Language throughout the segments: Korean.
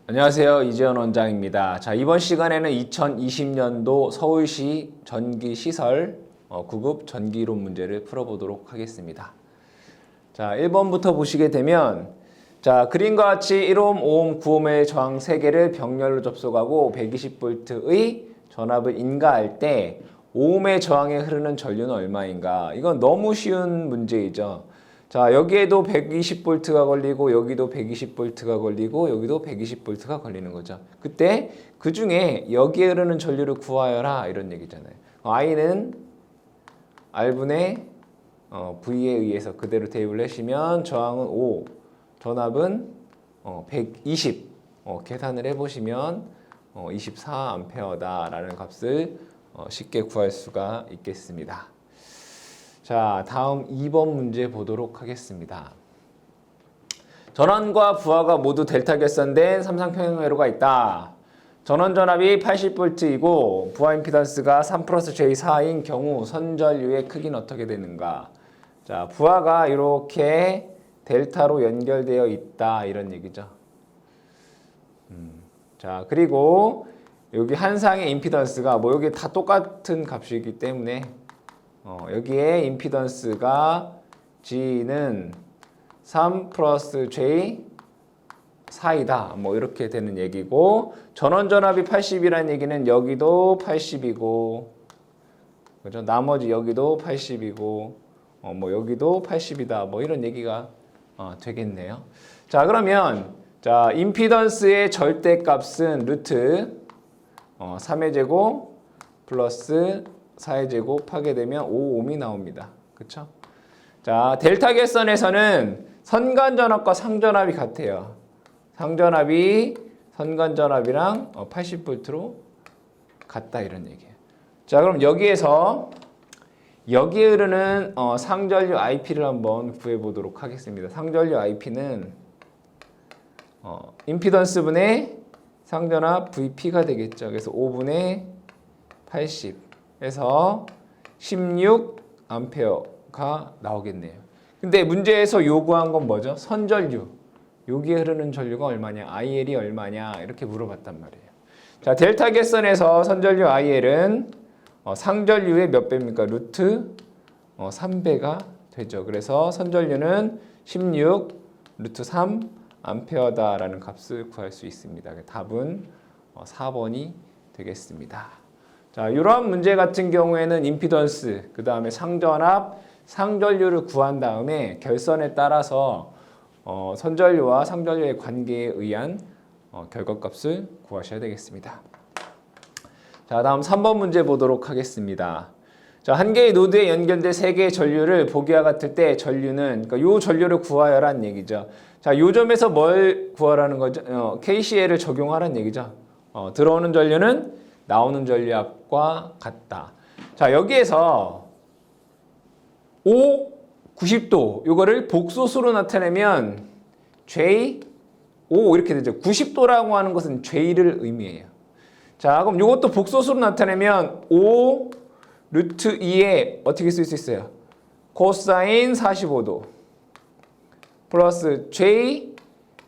안녕하세요. 이재현 원장입니다. 자, 이번 시간에는 2020년도 서울시 전기시설 9급 전기이론 문제를 풀어보도록 하겠습니다. 자, 1번부터 보시게 되면 자, 그림과 같이 1옴, 5옴, 9옴의 저항 3개를 병렬로 접속하고 120V의 전압을 인가할 때 5옴의 저항에 흐르는 전류는 얼마인가? 이건 너무 쉬운 문제이죠. 자, 여기에도 120V가 걸리고 여기도 120V가 걸리고 여기도 120V가 걸리는 거죠. 그때 그 중에 여기에 흐르는 전류를 구하여라 이런 얘기잖아요. I는 R분의 V에 의해서 그대로 대입을 하시면 저항은 5, 전압은 120 계산을 해보시면 24A다라는 값을 쉽게 구할 수가 있겠습니다. 자, 다음 2번 문제 보도록 하겠습니다. 전원과 부하가 모두 델타 결선된 삼상평행 회로가 있다. 전원 전압이 80V이고 부하 임피던스가 3 플러스 J4인 경우 선전류의 크기는 어떻게 되는가? 자, 부하가 이렇게 델타로 연결되어 있다 이런 얘기죠. 자, 그리고 여기 한 상의 임피던스가 여기 다 똑같은 값이기 때문에 여기에 임피던스가 G는 3 플러스 J 4이다. 이렇게 되는 얘기고, 전원 전압이 80이라는 얘기는 여기도 80이고, 그죠? 나머지 여기도 80이고, 여기도 80이다. 이런 얘기가 되겠네요. 자, 그러면 자, 임피던스의 절대값은 루트 3의 제곱 플러스 4의 제곱 하게 되면 5옴이 나옵니다. 그쵸? 자, 델타 결선에서는 선간전압과 상전압이 같아요. 상전압이 선간전압이랑 80V로 같다 이런 얘기예요. 자, 그럼 여기에서 여기에 흐르는 상전류 IP를 한번 구해보도록 하겠습니다. 상전류 IP는 임피던스분의 상전압 VP가 되겠죠. 그래서 5분의 80 해서 16A가 나오겠네요. 근데 문제에서 요구한 건 뭐죠? 선전류. 여기에 흐르는 전류가 얼마냐? IL이 얼마냐? 이렇게 물어봤단 말이에요. 자, 델타 결선에서 선전류 IL은 상전류의 몇 배입니까? 루트 3배가 되죠. 그래서 선전류는 16 루트 3 암페어다라는 값을 구할 수 있습니다. 답은 4번이 되겠습니다. 자, 이러한 문제 같은 경우에는 임피던스, 그 다음에 상전압, 상전류를 구한 다음에 결선에 따라서 선전류와 상전류의 관계에 의한 결과값을 구하셔야 되겠습니다. 자, 다음 3번 문제 보도록 하겠습니다. 자, 한 개의 노드에 연결된 세 개의 전류를 보기와 같을 때 전류는, 그러니까 요 전류를 구하여라는 얘기죠. 자, 요 점에서 뭘 구하라는 거죠? KCL을 적용하라는 얘기죠. 들어오는 전류는 나오는 전류압과 같다. 자, 여기에서 5, 90도 요거를 복소수로 나타내면 J, 5 이렇게 되죠. 90도라고 하는 것은 J를 의미해요. 자, 그럼 요것도 복소수로 나타내면 5 루트 2에 어떻게 쓸 수 있어요? 코사인 45도 플러스 J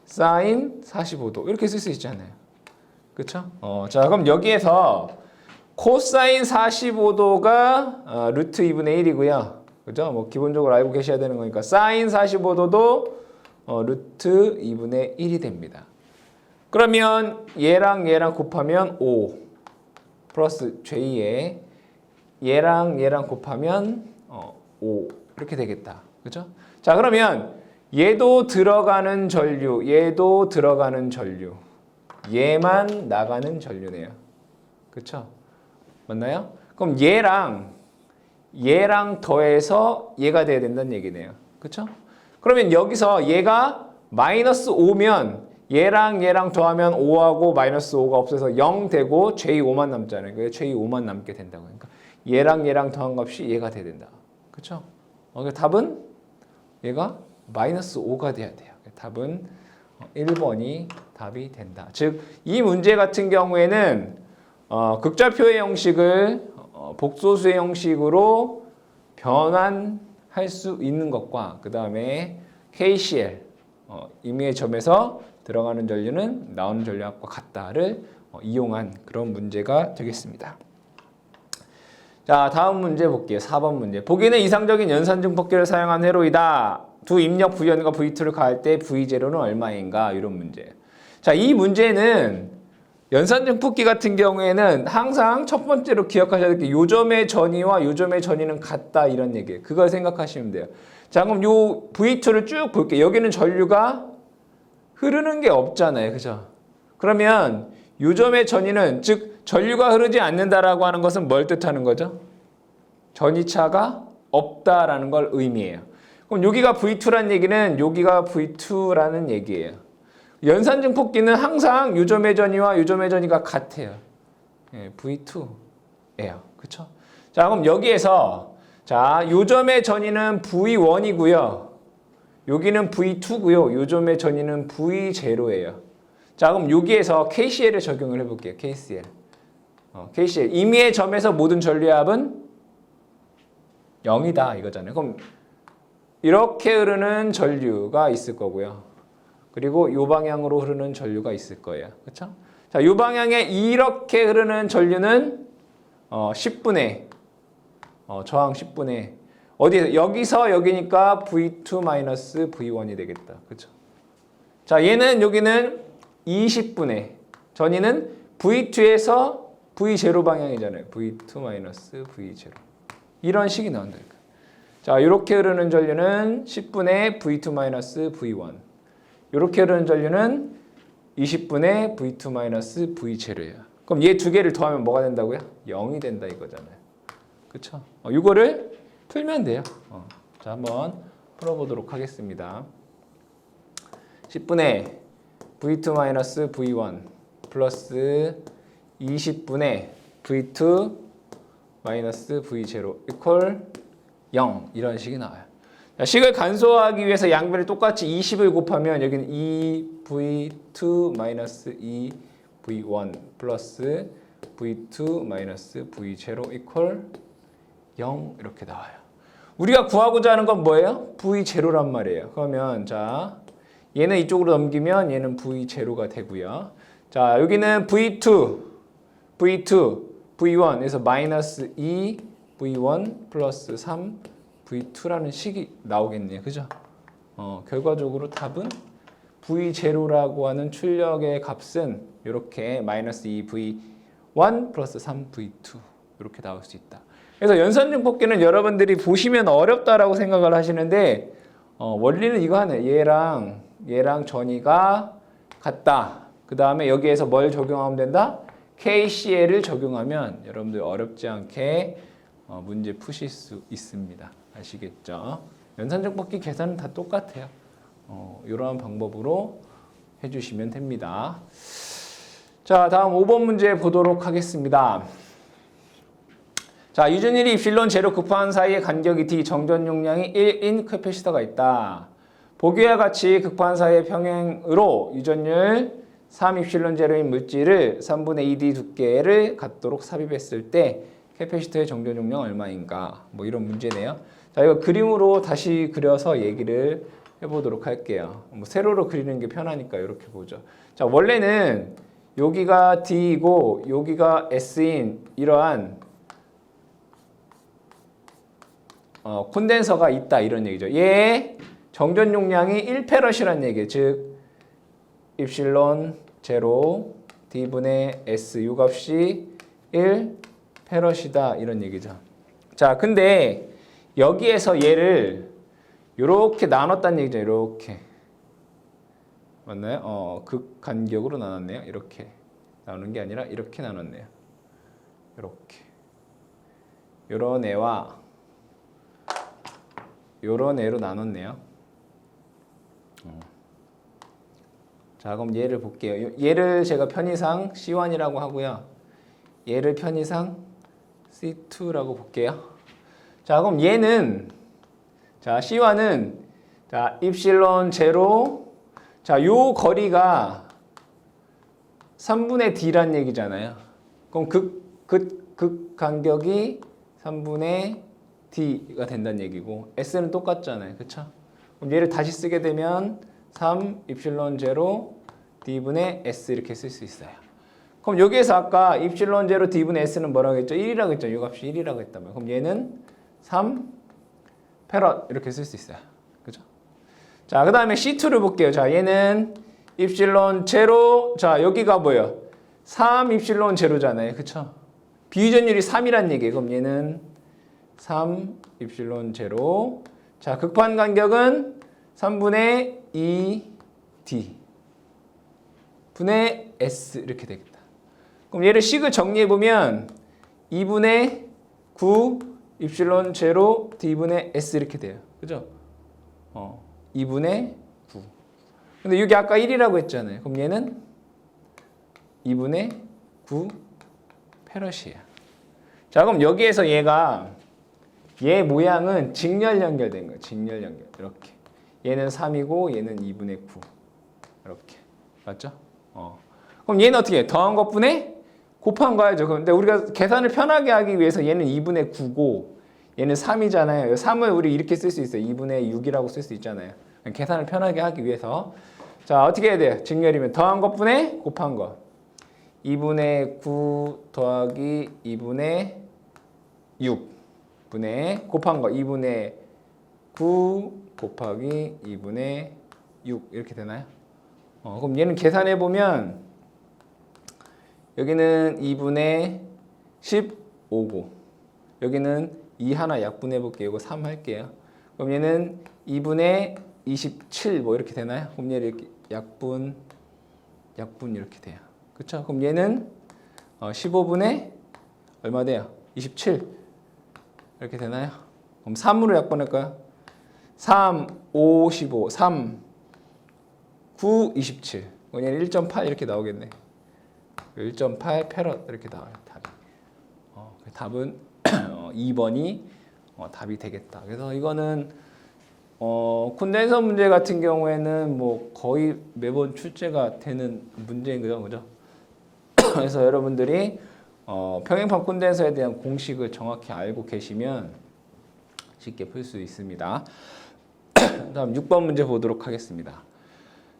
사인 45도 이렇게 쓸 수 있잖아요. 그쵸? 자, 그럼 여기에서 코사인 45도가 루트 2분의 1이고요. 그죠? 기본적으로 알고 계셔야 되는 거니까 사인 45도도 루트 2분의 1이 됩니다. 그러면 얘랑 얘랑 곱하면 5 플러스 J에 얘랑 얘랑 곱하면 5 이렇게 되겠다. 그죠? 자, 그러면 얘도 들어가는 전류, 얘도 들어가는 전류, 얘만 나가는 전류네요. 그쵸? 맞나요? 그럼 얘랑 더해서 얘가 돼야 된다는 얘기네요. 그쵸? 그러면 여기서 얘가 마이너스 5면 얘랑 얘랑 더하면 5하고 마이너스 5가 없어서 0 되고 J5만 남잖아요. 그래서 J5만 남게 된다고. 그러니까 얘랑 얘랑 더한 값이 얘가 돼야 된다. 그쵸? 그러니까 답은 얘가 마이너스 5가 돼야 돼요. 답은 1번이 답이 된다. 즉, 이 문제 같은 경우에는 극좌표의 형식을 복소수의 형식으로 변환할 수 있는 것과 그 다음에 KCL 임의의 점에서 들어가는 전류는 나오는 전류합과 같다를 이용한 그런 문제가 되겠습니다. 자, 다음 문제 볼게요. 4번 문제. 보기는 이상적인 연산증폭기를 사용한 회로이다. 두 입력 V1과 V2를 가할 때 V0는 얼마인가? 이런 문제. 자, 이 문제는 연산증폭기 같은 경우에는 항상 첫 번째로 기억하셔야 될 게 요점의 전이와 요점의 전이는 같다 이런 얘기예요. 그걸 생각하시면 돼요. 자, 그럼 요 V2를 쭉 볼게요. 여기는 전류가 흐르는 게 없잖아요. 그죠? 그러면 요점의 전이는 즉 전류가 흐르지 않는다라고 하는 것은 뭘 뜻하는 거죠? 전이차가 없다라는 걸 의미해요. 그럼 여기가 V2라는 얘기는 여기가 V2라는 얘기예요. 연산증폭기는 항상 요점의 전이와 요점의 전이가 같아요. 예, V2예요. 그렇죠? 자, 그럼 여기에서 자, 요점의 전이는 V1이고요. 여기는 V2고요. 요점의 전이는 V0예요. 자, 그럼 여기에서 KCL을 적용을 해볼게요. KCL. KCL. 임의의 점에서 모든 전류합은 0이다 이거잖아요. 그럼 이렇게 흐르는 전류가 있을 거고요. 그리고 이 방향으로 흐르는 전류가 있을 거예요. 그렇죠? 자, 이 방향에 이렇게 흐르는 전류는 10분의 저항 10분의 어디에서 여기서 여기니까 V2-V1이 되겠다. 그렇죠? 자, 얘는 여기는 20분의 전이는 V2에서 V0 방향이잖아요. V2-V0 이런 식이 나온다. 자, 이렇게 흐르는 전류는 10분의 V2-V1 이렇게 흐르는 전류는 20분의 V2-V0예요. 그럼 얘 두 개를 더하면 뭐가 된다고요? 0이 된다 이거잖아요. 그쵸? 이거를 풀면 돼요. 자, 한번 풀어보도록 하겠습니다. 10분의 V2-V1 플러스 20분의 V2-V0 이퀄 0 이런 식이 나와요. 자, 식을 간소화하기 위해서 양변을 똑같이 20을 곱하면 여기는 2V2-2V1 플러스 V2-V0 이퀄 0 이렇게 나와요. 우리가 구하고자 하는 건 뭐예요? V0란 말이에요. 그러면 자, 얘는 이쪽으로 넘기면 얘는 V0가 되고요. 자, 여기는 V2, V1에서 마이너스 2 V1 플러스 3 V2라는 식이 나오겠네요. 그죠? 결과적으로 답은 V0라고 하는 출력의 값은 이렇게 마이너스 2 V1 플러스 3 V2 이렇게 나올 수 있다. 그래서 연산증폭기는 여러분들이 보시면 어렵다라고 생각을 하시는데 원리는 이거 하네. 얘랑 전이가 같다. 그 다음에 여기에서 뭘 적용하면 된다? KCL을 적용하면 여러분들 어렵지 않게 문제 푸실 수 있습니다. 아시겠죠? 연산증폭기 계산은 다 똑같아요. 이러한 방법으로 해주시면 됩니다. 자, 다음 5번 문제 보도록 하겠습니다. 자, 유전율이 입실론 제로 급한 사이의 간격이 D, 정전 용량이 1인 캐패시터가 있다. 보기와 같이 극한 사이의 평행으로 유전율 3 입실론 제로인 물질을 3분의 2D 두께를 갖도록 삽입했을 때 캐패시터의 정전 용량 얼마인가? 뭐 이런 문제네요. 자, 이거 그림으로 다시 그려서 얘기를 해보도록 할게요. 뭐 세로로 그리는 게 편하니까 이렇게 보죠. 자, 원래는 여기가 D이고 여기가 S인 이러한 콘덴서가 있다 이런 얘기죠. 얘의 정전 용량이 1페럿이라는 얘기예요. 즉 입실론 제로 D분의 S 요 값이 1페럿이다 이런 얘기죠. 자, 근데 여기에서 얘를 이렇게 나눴다는 얘기죠. 이렇게 맞나요? 극 간격으로 나눴네요. 이렇게 나누는 게 아니라 이렇게 나눴네요. 이렇게 요런 애와 요런 애로 나눴네요. 자, 그럼 얘를 볼게요. 얘를 제가 편의상 C1이라고 하고요. 얘를 편의상 C2라고 볼게요. 자, 그럼 얘는 자, C1은 자, 입실론 제로 자, 요 거리가 3분의 D란 얘기잖아요. 그럼 극 간격이 3분의 D가 된다는 얘기고 S는 똑같잖아요. 그쵸? 그럼 얘를 다시 쓰게 되면 3 입실론 제로 D분의 S 이렇게 쓸 수 있어요. 그럼 여기에서 아까 입실론 제로 D분의 S는 뭐라고 했죠? 1이라고 했죠. 이 값이 1이라고 했다면. 그럼 얘는 3 패럿 이렇게 쓸 수 있어요. 그죠? 자, 그 다음에 C2를 볼게요. 자, 얘는 입실론 제로. 자, 여기가 뭐예요? 3 입실론 제로잖아요. 그쵸? 비유전율이 3이란 얘기예요. 그럼 얘는 3 입실론 제로. 자, 극판 간격은 3분의 2 D 분의 S 이렇게 되겠다. 그럼 얘를 식을 정리해보면 2분의 9 입실론 제로 D분의 S 이렇게 돼요. 그죠? 2분의 9. 근데 여기 아까 1이라고 했잖아요. 그럼 얘는 2분의 9 패럿이에요. 자, 그럼 여기에서 얘 모양은 직렬 연결된 거예요. 직렬 연결. 이렇게. 얘는 3이고 얘는 2분의 9. 이렇게. 맞죠? 그럼 얘는 어떻게 해? 더한 것분에 곱한 거야죠. 근데 우리가 계산을 편하게 하기 위해서 얘는 2분의 9고 얘는 3이잖아요. 3을 우리 이렇게 쓸 수 있어요. 2분의 6이라고 쓸 수 있잖아요. 계산을 편하게 하기 위해서. 자, 어떻게 해야 돼요? 직렬이면 더한 것분에 곱한 거. 2분의 9 더하기 2분의 6분의 곱한 거. 2분의 9 곱하기 2분의 6 이렇게 되나요? 그럼 얘는 계산해 보면 여기는 2분의 15고 여기는 2 하나 약분해 볼게요. 이거 3 할게요. 그럼 얘는 2분의 27 뭐 이렇게 되나요? 그럼 얘는 이렇게 약분 이렇게 돼요. 그렇죠? 그럼 얘는 15분의 얼마 돼요? 27 이렇게 되나요? 그럼 3으로 약분할까요? 3, 5, 15, 3, 9, 27. 얘는 1.8 이렇게 나오겠네. 1.8 패럿 이렇게 나와요. 답이. 답은 2번이 답이 되겠다. 그래서 이거는 콘덴서 문제 같은 경우에는 뭐 거의 매번 출제가 되는 문제인 거죠, 그죠? 그래서 여러분들이 평행판 콘덴서에 대한 공식을 정확히 알고 계시면 쉽게 풀 수 있습니다. 다음 6번 문제 보도록 하겠습니다.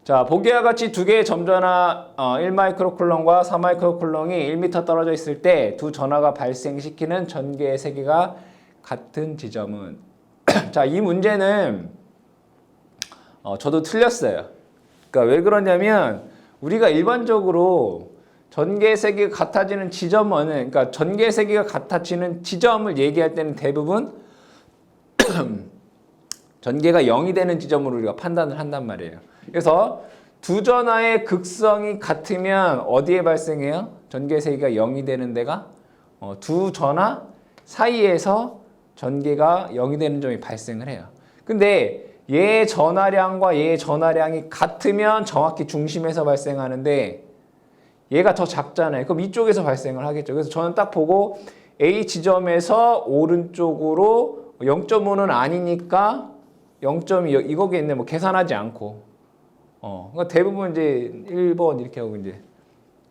자, 보기와 같이 두 개의 점전화 1마이크로쿨롱과 4마이크로쿨롱이 1m 떨어져 있을 때 두 전하가 발생시키는 전개의 세기가 같은 지점은 자, 이 문제는 저도 틀렸어요. 그러니까 왜 그러냐면 우리가 일반적으로 전개의 세기가 같아지는 지점은 그러니까 전개의 세기가 같아지는 지점을 얘기할 때는 대부분 전개가 0이 되는 지점으로 우리가 판단을 한단 말이에요. 그래서 두 전하의 극성이 같으면 어디에 발생해요? 전개 세기가 0이 되는 데가 두 전하 사이에서 전개가 0이 되는 점이 발생을 해요. 근데 얘 전하량과 얘 전하량이 같으면 정확히 중심에서 발생하는데 얘가 더 작잖아요. 그럼 이쪽에서 발생을 하겠죠. 그래서 저는 딱 보고 A 지점에서 오른쪽으로 0.5는 아니니까 0.2 이거겠네. 뭐 계산하지 않고. 그러니까 대부분 이제 1번 이렇게 하고 이제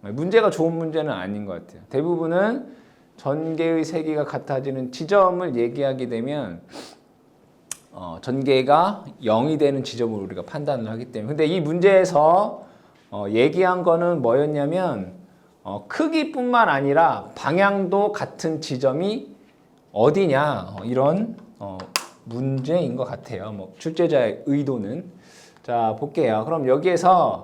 문제가 좋은 문제는 아닌 것 같아요. 대부분은 전개의 세기가 같아지는 지점을 얘기하게 되면 전개가 0이 되는 지점으로 우리가 판단을 하기 때문에. 근데 이 문제에서 얘기한 거는 뭐였냐면 크기뿐만 아니라 방향도 같은 지점이 어디냐 이런 문제인 것 같아요. 뭐 출제자의 의도는. 자, 볼게요. 그럼 여기에서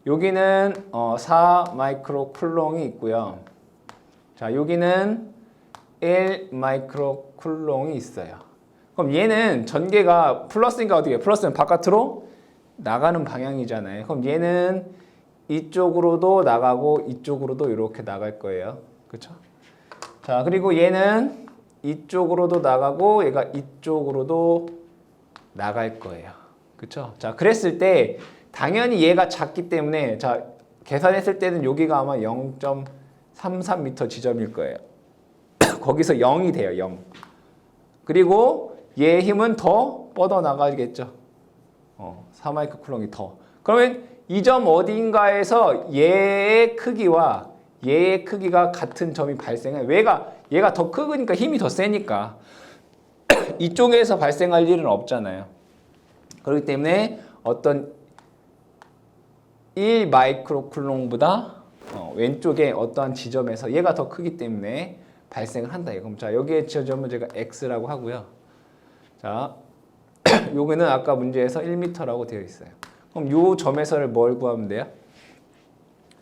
여기는 4 마이크로 쿨롱이 있고요. 자, 여기는 1 마이크로 쿨롱이 있어요. 그럼 얘는 전개가 플러스니까 어떻게 해요? 플러스는 바깥으로 나가는 방향이잖아요. 그럼 얘는 이쪽으로도 나가고 이쪽으로도 이렇게 나갈 거예요. 그렇죠? 자, 그리고 얘는 이쪽으로도 나가고 얘가 이쪽으로도 나갈 거예요. 그렇죠? 자, 그랬을 때 당연히 얘가 작기 때문에 자, 계산했을 때는 여기가 아마 0.33m 지점일 거예요. 거기서 0이 돼요. 0. 그리고 얘의 힘은 더 뻗어 나가겠죠. 4마이크 쿨롱이 더. 그러면 이 점 어디인가에서 얘의 크기와 얘의 크기가 같은 점이 발생해. 얘가 더 크니까 힘이 더 세니까 이쪽에서 발생할 일은 없잖아요. 그렇기 때문에 어떤 1 마이크로쿨롱보다 왼쪽에 어떠한 지점에서 얘가 더 크기 때문에 발생을 한다. 그럼 자, 여기에 지점은 제가 x라고 하고요. 자, 요거는 아까 문제에서 1m라고 되어 있어요. 그럼 요 점에서를 뭘 구하면 돼요?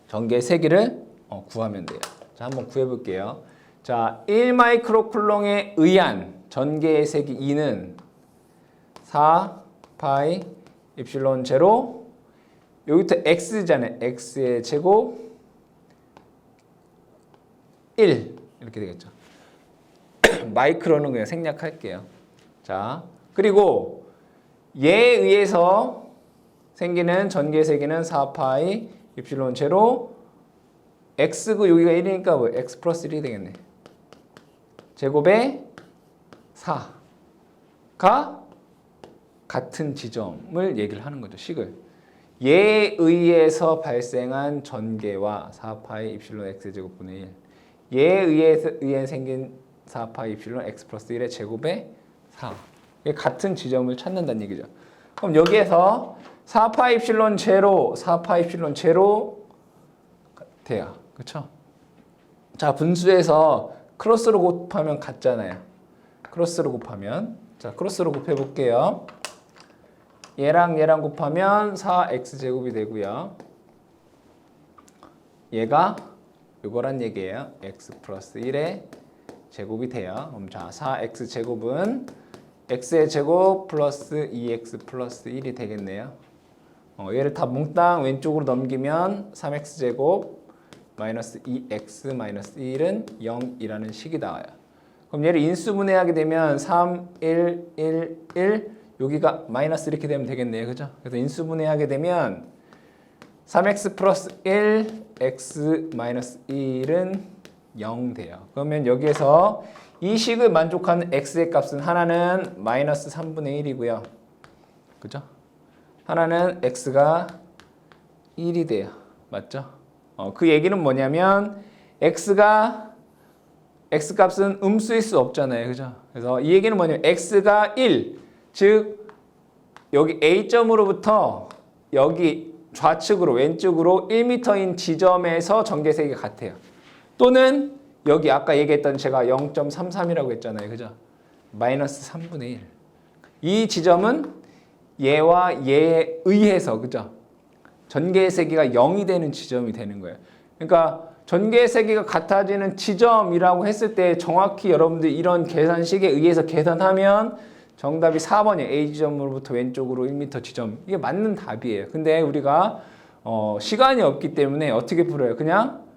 전개의 세기를 구하면 돼요. 자, 한번 구해 볼게요. 자, 1 마이크로쿨롱에 의한 전개의 세기 E는 4 파이 입실론 제로, 여기부터 x잖아요. x의 제곱 1 이렇게 되겠죠. 마이크로는 그냥 생략할게요. 자, 그리고 얘에 의해서 생기는 전개의 세기는 4파이 입실론 제로, x고 여기가 1이니까 뭐 x 플러스 1이 되겠네. 제곱에 4가 같은 지점을 얘기를 하는 거죠. 식을. 얘에 의해서 발생한 전개와 4파이 입실론 x 제곱분의 1. 얘에 의해 생긴 4파이 입실론 x 플러스 1의 제곱에 4. 이게 같은 지점을 찾는다는 얘기죠. 그럼 여기에서 4파이 입실론 제로, 4파이 입실론 제로 돼요. 그렇죠? 자, 분수에서 크로스로 곱하면 같잖아요. 크로스로 곱하면. 자, 크로스로 곱해 볼게요. 얘랑 얘랑 곱하면 4x제곱이 되고요. 얘가 요거란 얘기예요. x 플러스 1의 제곱이 돼요. 그럼 자, 4x제곱은 x의 제곱 플러스 2x 플러스 1이 되겠네요. 얘를 다 몽땅 왼쪽으로 넘기면 3x제곱 마이너스 2x 마이너스 1은 0이라는 식이 나와요. 그럼 얘를 인수분해하게 되면 3, 1, 1, 1 여기가 마이너스 이렇게 되면 되겠네요. 그죠? 그래서 인수분해하게 되면 3x 플러스 1, x 마이너스 1은 0 돼요. 그러면 여기에서 이 식을 만족하는 x의 값은 하나는 마이너스 3분의 1이고요. 그죠? 하나는 x가 1이 돼요. 맞죠? 그 얘기는 뭐냐면 x값은 음수일 수 없잖아요. 그죠? 그래서 이 얘기는 뭐냐면 x가 1, 즉 여기 A점으로부터 여기 좌측으로 왼쪽으로 1m인 지점에서 전개세기가 같아요. 또는 여기 아까 얘기했던 제가 0.33이라고 했잖아요. 그죠? 마이너스 3분의 1. 이 지점은 얘와 얘에 의해서 그죠? 전개의 세기가 0이 되는 지점이 되는 거예요. 그러니까 전개의 세기가 같아지는 지점이라고 했을 때 정확히 여러분들 이런 계산식에 의해서 계산하면 정답이 4번이에요. A지점으로부터 왼쪽으로 1m 지점. 이게 맞는 답이에요. 근데 우리가 시간이 없기 때문에 어떻게 풀어요? 그냥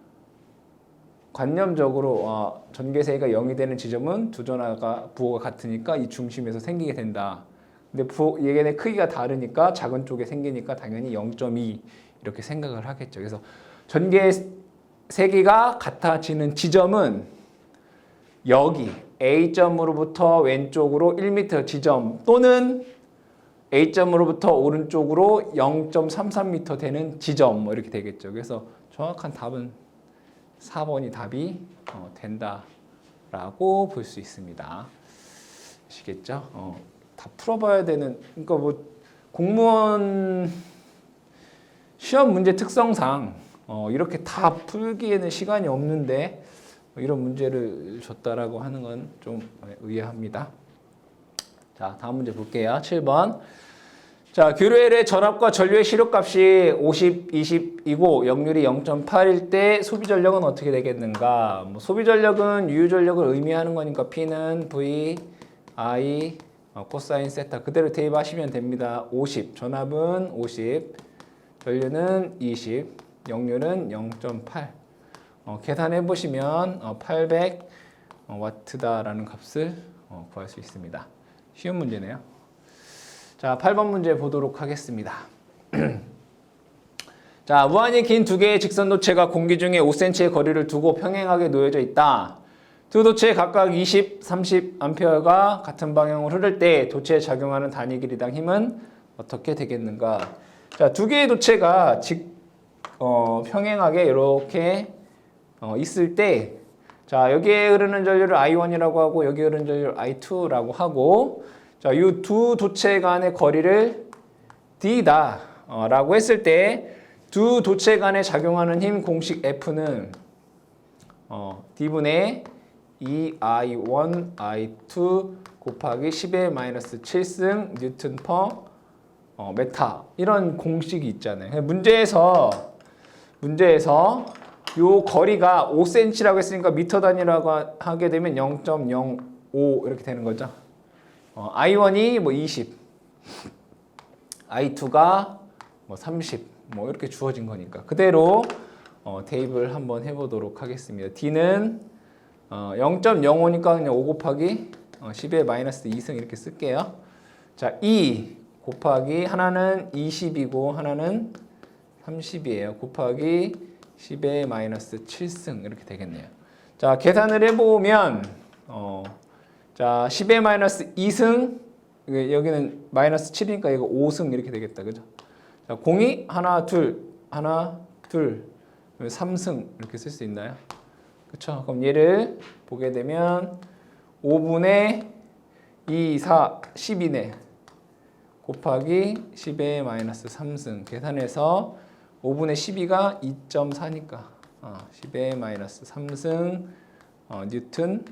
관념적으로 전개세기가 0이 되는 지점은 두 전하가 부호가 같으니까 이 중심에서 생기게 된다. 근데 얘네 크기가 다르니까 작은 쪽에 생기니까 당연히 0.2 이렇게 생각을 하겠죠. 그래서 전개세기가 같아지는 지점은 여기 A점으로부터 왼쪽으로 1m 지점 또는 A점으로부터 오른쪽으로 0.33m 되는 지점 뭐 이렇게 되겠죠. 그래서 정확한 답은 4번이 답이 된다라고 볼 수 있습니다. 아시겠죠? 다 풀어봐야 되는, 그러니까 뭐 공무원 시험 문제 특성상 이렇게 다 풀기에는 시간이 없는데 이런 문제를 줬다라고 하는 건 좀 의아합니다. 자, 다음 문제 볼게요. 7번. 자, 교류엘의 전압과 전류의 시료값이 50, 20이고 역률이 0.8일 때 소비 전력은 어떻게 되겠는가? 뭐 소비 전력은 유효 전력을 의미하는 거니까 P는 V, I, 코사인 세타 그대로 대입하시면 됩니다. 50, 전압은 50, 전류는 20, 역률은 0.8. 계산해 보시면 800 와트다라는 값을 구할 수 있습니다. 쉬운 문제네요. 자, 8번 문제 보도록 하겠습니다. 자, 무한히 긴 두 개의 직선도체가 공기 중에 5cm의 거리를 두고 평행하게 놓여져 있다. 두 도체 각각 20, 30A가 같은 방향으로 흐를 때 도체에 작용하는 단위 길이당 힘은 어떻게 되겠는가? 자, 두 개의 도체가 평행하게 이렇게 있을 때, 자, 여기에 흐르는 전류를 I1이라고 하고 여기에 흐르는 전류를 I2라고 하고, 자, 이 두 도체 간의 거리를 D다 라고 했을 때 두 도체 간에 작용하는 힘 공식 F는 D분의 2I1, I2 곱하기 10의 마이너스 7승 뉴턴 퍼 메타 이런 공식이 있잖아요. 문제에서 요 거리가 5cm라고 했으니까 미터 단위라고 하게 되면 0.05 이렇게 되는 거죠. I1이 뭐 20, I2가 뭐 30, 뭐 이렇게 주어진 거니까 그대로 대입을 한번 해보도록 하겠습니다. D는 0.05니까 그냥 5 곱하기 10의 마이너스 2승 이렇게 쓸게요. 자, 2 곱하기 하나는 20이고 하나는 30이에요. 곱하기 10의 마이너스 7승 이렇게 되겠네요. 자, 계산을 해보면 자 10의 마이너스 2승 여기는 마이너스 7이니까 이거 5승 이렇게 되겠다. 그죠? 자, 공이 하나, 둘, 3승 이렇게 쓸 수 있나요? 그쵸? 그럼 얘를 보게 되면 5분의 2, 4, 10이네. 곱하기 10의 마이너스 3승 계산해서 5분의 12가 2.4니까 10의 마이너스 3승 뉴턴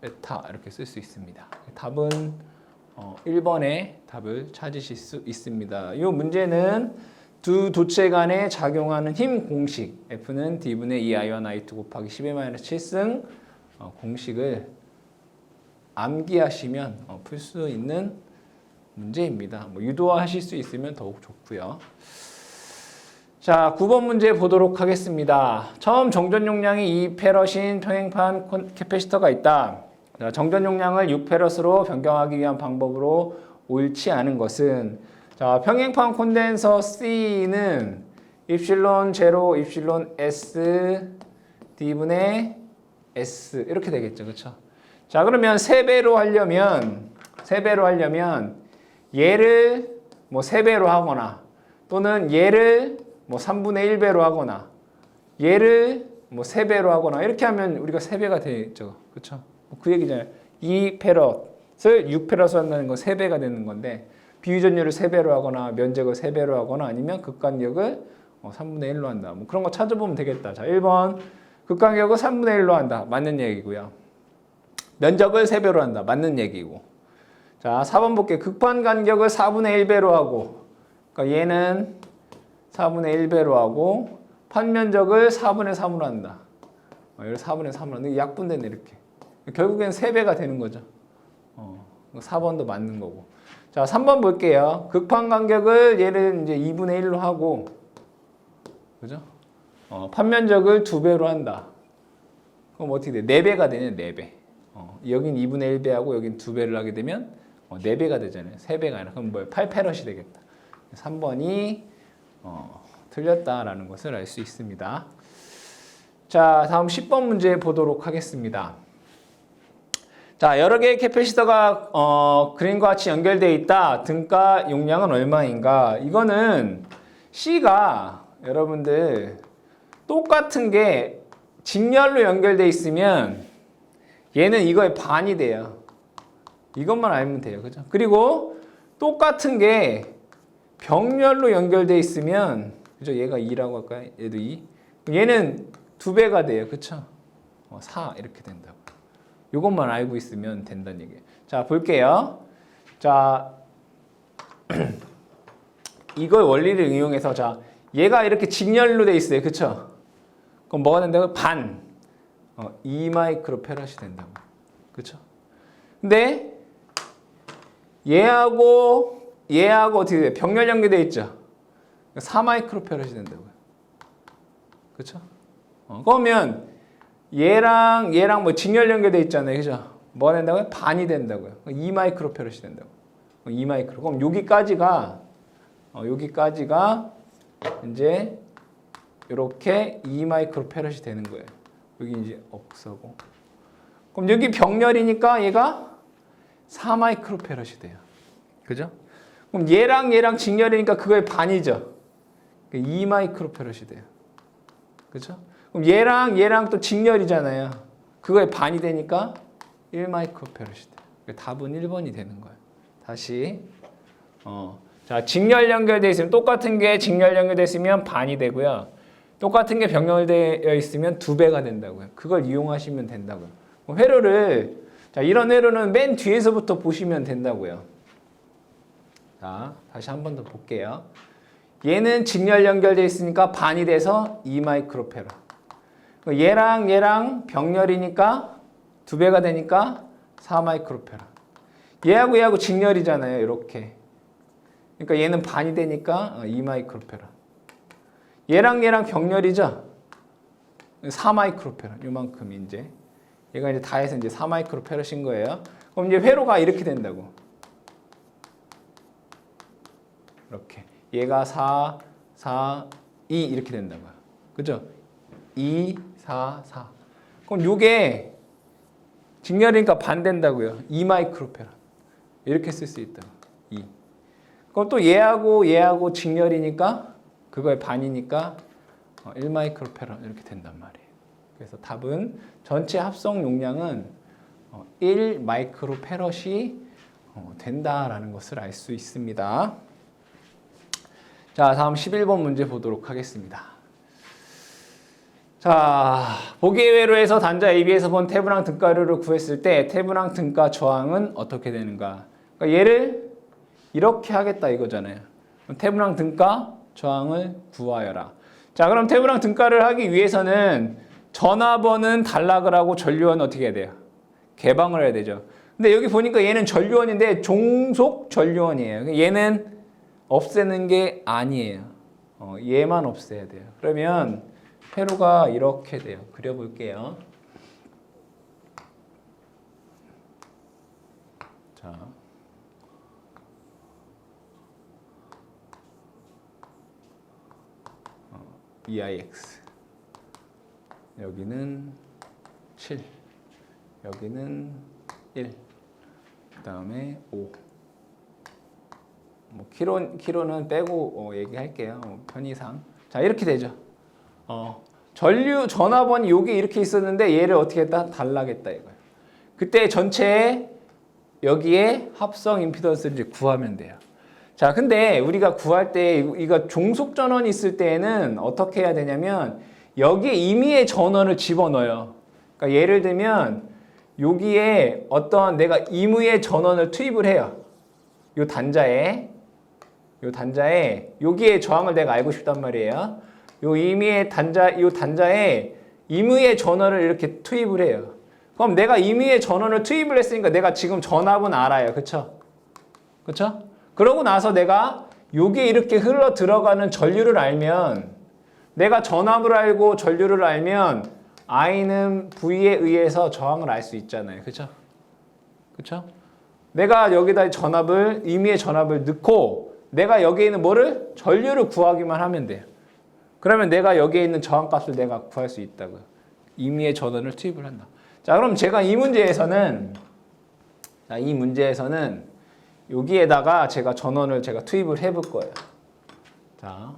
메타 이렇게 쓸 수 있습니다. 답은 1번의 답을 찾으실 수 있습니다. 이 문제는 두 도체 간에 작용하는 힘 공식 F는 D분의 2I1, I2 곱하기 10의 마이너스 7승 공식을 암기하시면 풀 수 있는 문제입니다. 뭐 유도하실 수 있으면 더욱 좋고요. 자, 9번 문제 보도록 하겠습니다. 처음 정전 용량이 2페럿인 평행판 캐패시터가 있다. 자, 정전 용량을 6페럿으로 변경하기 위한 방법으로 옳지 않은 것은 자, 평행판 콘덴서 C는 입실론 제로 입실론 S D분의 S 이렇게 되겠죠. 그렇죠? 자, 그러면 3배로 하려면 얘를 뭐 3배로 하거나 또는 얘를 뭐 3분의 1배로 하거나 얘를 뭐 3배로 하거나 이렇게 하면 우리가 3배가 되죠. 그렇죠? 그 얘기잖아요. 2페럿을 6페럿으로 한다는 건 3배가 되는 건데 비유전율을 3배로 하거나 면적을 3배로 하거나 아니면 극간격을 3분의 1로 한다. 뭐 그런 거 찾아보면 되겠다. 자, 1번 극간격을 3분의 1로 한다. 맞는 얘기고요. 면적을 3배로 한다. 맞는 얘기고. 자, 4번 볼게요. 극판 간격을 4분의 1배로 하고 그러니까 얘는 4분의 1배로 하고 판면적을 4분의 3으로 한다. 여기를 4분의 3으로 한다. 약분되네 이렇게. 결국엔 3배가 되는 거죠. 4번도 맞는 거고. 자, 3번 볼게요. 극판 간격을 얘를 이제 2분의 1로 하고 그죠? 판면적을 2배로 한다. 그럼 어떻게 돼? 4배가 되네, 4배. 여긴 2분의 1배하고 여긴 2배를 하게 되면 4배가 되잖아요. 3배가 아니라 그럼 뭐예요? 8페럿이 되겠다. 3번이 틀렸다라는 것을 알 수 있습니다. 자, 다음 10번 문제 보도록 하겠습니다. 자, 여러 개의 캐패시터가 그림과 같이 연결되어 있다. 등가 용량은 얼마인가? 이거는 C가 여러분들 똑같은 게 직렬로 연결되어 있으면 얘는 이거의 반이 돼요. 이것만 알면 돼요. 그죠? 그리고 똑같은 게 병렬로 연결되어 있으면 그죠? 얘가 2라고 할까요? 얘도 2. 얘는 2배가 돼요. 그쵸? 4 이렇게 된다고. 이것만 알고 있으면 된다는 얘기예요. 자, 볼게요. 자, 이걸 원리를 이용해서 자, 얘가 이렇게 직렬로 돼 있어요. 그쵸? 그럼 뭐가 된다고? 반. 2마이크로페럿이 된다고. 그쵸? 근데 얘하고 어떻게 돼요? 병렬 연결되어 있죠? 4마이크로페럿이 된다고요. 그쵸? 그러면 얘랑 뭐 직렬 연결되어 있잖아요. 그죠? 뭐가 된다고요? 반이 된다고요. 2마이크로페럿이 된다고. 2마이크로. 그럼 여기까지가 이제 이렇게 2마이크로페럿이 되는 거예요. 여기 이제 없어고. 그럼 여기 병렬이니까 얘가 4마이크로페럿이 돼요. 그죠? 그럼 얘랑 직렬이니까 그거의 반이죠. 2마이크로페럿이 돼요. 그죠? 그럼 얘랑 또 직렬이잖아요. 그거의 반이 되니까 1마이크로페럿이 돼요. 답은 1번이 되는 거예요. 다시 자, 직렬 연결되어 있으면 똑같은 게 직렬 연결되어 있으면 반이 되고요. 똑같은 게 병렬되어 있으면 2배가 된다고요. 그걸 이용하시면 된다고요. 회로를 자, 이런 회로는 맨 뒤에서부터 보시면 된다고요. 자, 다시 한 번 더 볼게요. 얘는 직렬 연결되어 있으니까 반이 돼서 2마이크로페로. 얘랑 병렬이니까 2배가 되니까 4마이크로페로. 얘하고 직렬이잖아요. 이렇게. 그러니까 얘는 반이 되니까 2마이크로페로. 얘랑 병렬이죠. 4마이크로페로. 요만큼 이제. 얘가 이제 다 해서 이제 4마이크로페로인 거예요. 그럼 이제 회로가 이렇게 된다고. 이렇게. 얘가 4, 4, 2 이렇게 된다고요. 그죠? 2, 4, 4. 그럼 요게 직렬이니까 반 된다고요. 2마이크로페로. 이렇게 쓸 수 있다고. 2. 그럼 또 얘하고 직렬이니까 그거의 반이니까 1마이크로페로 이렇게 된단 말이에요. 그래서 답은 전체 합성 용량은 1마이크로페럿이 된다라는 것을 알 수 있습니다. 자, 다음 11번 문제 보도록 하겠습니다. 자, 보기 회로에서 단자 AB에서 본 태분항 등가류를 구했을 때 태분항 등가 저항은 어떻게 되는가? 그러니까 얘를 이렇게 하겠다 이거잖아요. 태분항 등가 저항을 구하여라. 자, 그럼 태분항 등가를 하기 위해서는 전압원은 단락을 하고 전류원은 어떻게 해야 돼요? 개방을 해야 되죠. 근데 여기 보니까 얘는 전류원인데 종속 전류원이에요. 얘는 없애는 게 아니에요. 얘만 없애야 돼요. 그러면 회로가 이렇게 돼요. 그려볼게요. 자, EIX 여기는 7 여기는 1 그 다음에 5 뭐 키로는 빼고 얘기할게요. 편의상. 자, 이렇게 되죠. 전류 전압원이 여기 이렇게 있었는데 얘를 어떻게 했다? 단락했다 이거예요. 그때 전체에 여기에 합성 임피던스를 이제 구하면 돼요. 자, 근데 우리가 구할 때 이거 종속 전원이 있을 때에는 어떻게 해야 되냐면 여기에 임의의 전원을 집어넣어요. 그러니까 예를 들면 여기에 어떤 내가 임의의 전원을 투입을 해요. 요 단자에 여기에 저항을 내가 알고 싶단 말이에요. 요 임의의 단자에 임의의 전원을 이렇게 투입을 해요. 그럼 내가 임의의 전원을 투입을 했으니까 내가 지금 전압은 알아요. 그쵸? 그러고 나서 내가 여기에 이렇게 흘러 들어가는 전류를 알면 내가 전압을 알고 전류를 알면 I는 V에 의해서 저항을 알 수 있잖아요. 그쵸? 내가 여기다 임의의 전압을 넣고 내가 여기에 있는 뭐를? 전류를 구하기만 하면 돼요. 그러면 내가 여기에 있는 저항값을 내가 구할 수 있다고요. 임의의 전원을 투입을 한다. 자, 그럼 제가 이 문제에서는 여기에다가 제가 전원을 투입을 해볼 거예요. 자,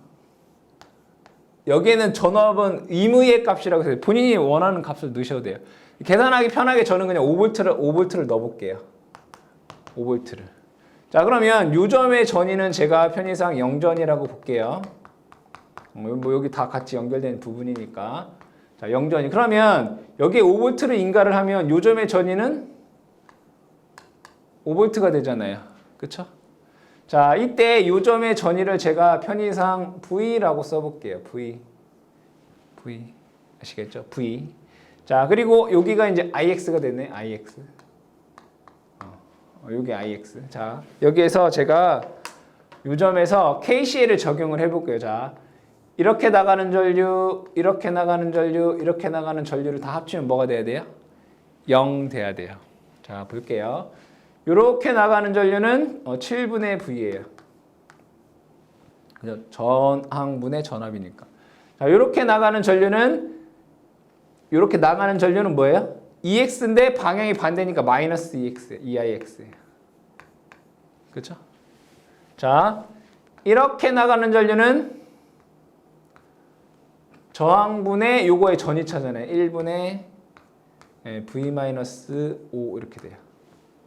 여기에는 전압은 임의의 값이라고 해서 본인이 원하는 값을 넣으셔도 돼요. 계산하기 편하게 저는 그냥 5V를 넣어볼게요. 5V를. 자, 그러면 요점의 전위는 제가 편의상 0전이라고 볼게요. 뭐 여기 다 같이 연결된 부분이니까. 자, 0전이. 그러면 여기에 5V를 인가를 하면 요점의 전위는 5V가 되잖아요. 그쵸? 자, 이때 요점의 전위를 제가 편의상 V라고 써볼게요. V. 아시겠죠? V. 자, 그리고 여기가 이제 IX가 되네. IX. 여기 IX. 자, 여기에서 제가 요점에서 KCL을 적용을 해볼게요. 자, 이렇게 나가는 전류, 이렇게 나가는 전류, 이렇게 나가는 전류를 다 합치면 뭐가 돼야 돼요? 0 돼야 돼요. 자, 볼게요. 이렇게 나가는 전류는 7분의 V예요. 전항분의 전압이니까. 자, 이렇게 나가는 전류는 뭐예요? EX인데 방향이 반대니까 마이너스 EX, EIX예요. 그렇죠? 자, 이렇게 나가는 전류는 저항분의 요거의 전이차잖아요. 1분의 V-5 이렇게 돼요.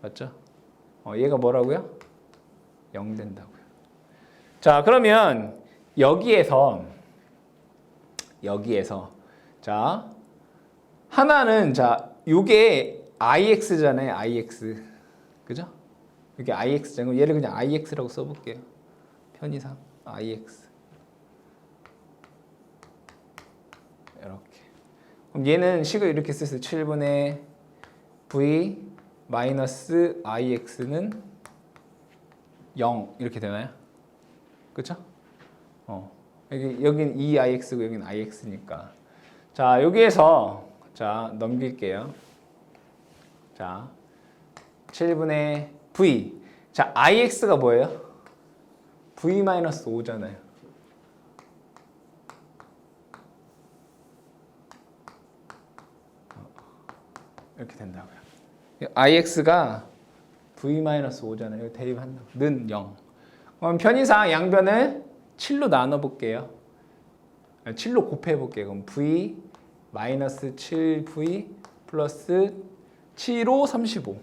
맞죠? 얘가 뭐라고요? 0 된다고요. 자, 그러면 여기에서 자, 하나는 자, 요게 IX잖아요. IX. 그죠? 이게 IX잖아요. 얘를 그냥 IX라고 써 볼게요. 편의상 IX. 이렇게. 그럼 얘는 식을 이렇게 쓰세요. 7분의 V 마이너스 IX는 0 이렇게 되나요? 그쵸? 여긴 2IX고 여긴 IX니까. 자, 여기에서 자, 넘길게요. 자, 7분의 V. 자, IX가 뭐예요? V-5잖아요. 이렇게 된다고요. IX가 V-5잖아요. 이거 대입한다. 는 0. 그럼 편의상 양변을 7로 나눠볼게요. 7로 곱해볼게요. 그럼 V-7V 플러스 7호 35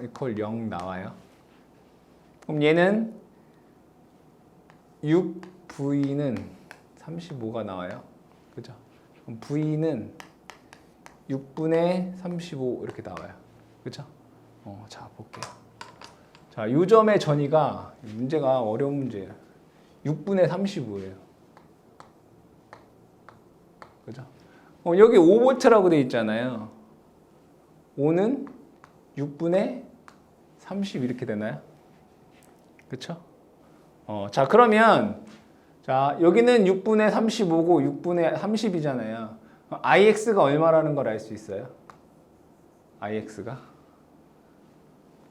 이퀄 0 나와요. 그럼 얘는 6V는 35가 나와요. 그죠? 그럼 V는 6분의 35 이렇게 나와요. 그죠? 자, 볼게요. 자, 요 점의 전이가 문제가 어려운 문제예요. 6분의 35예요. 그죠? 여기 5V라고 돼 있잖아요. 5는 6분의 30 이렇게 되나요? 그쵸? 자, 그러면 자, 여기는 6분의 35고 6분의 30이잖아요. IX가 얼마라는 걸 알 수 있어요? IX가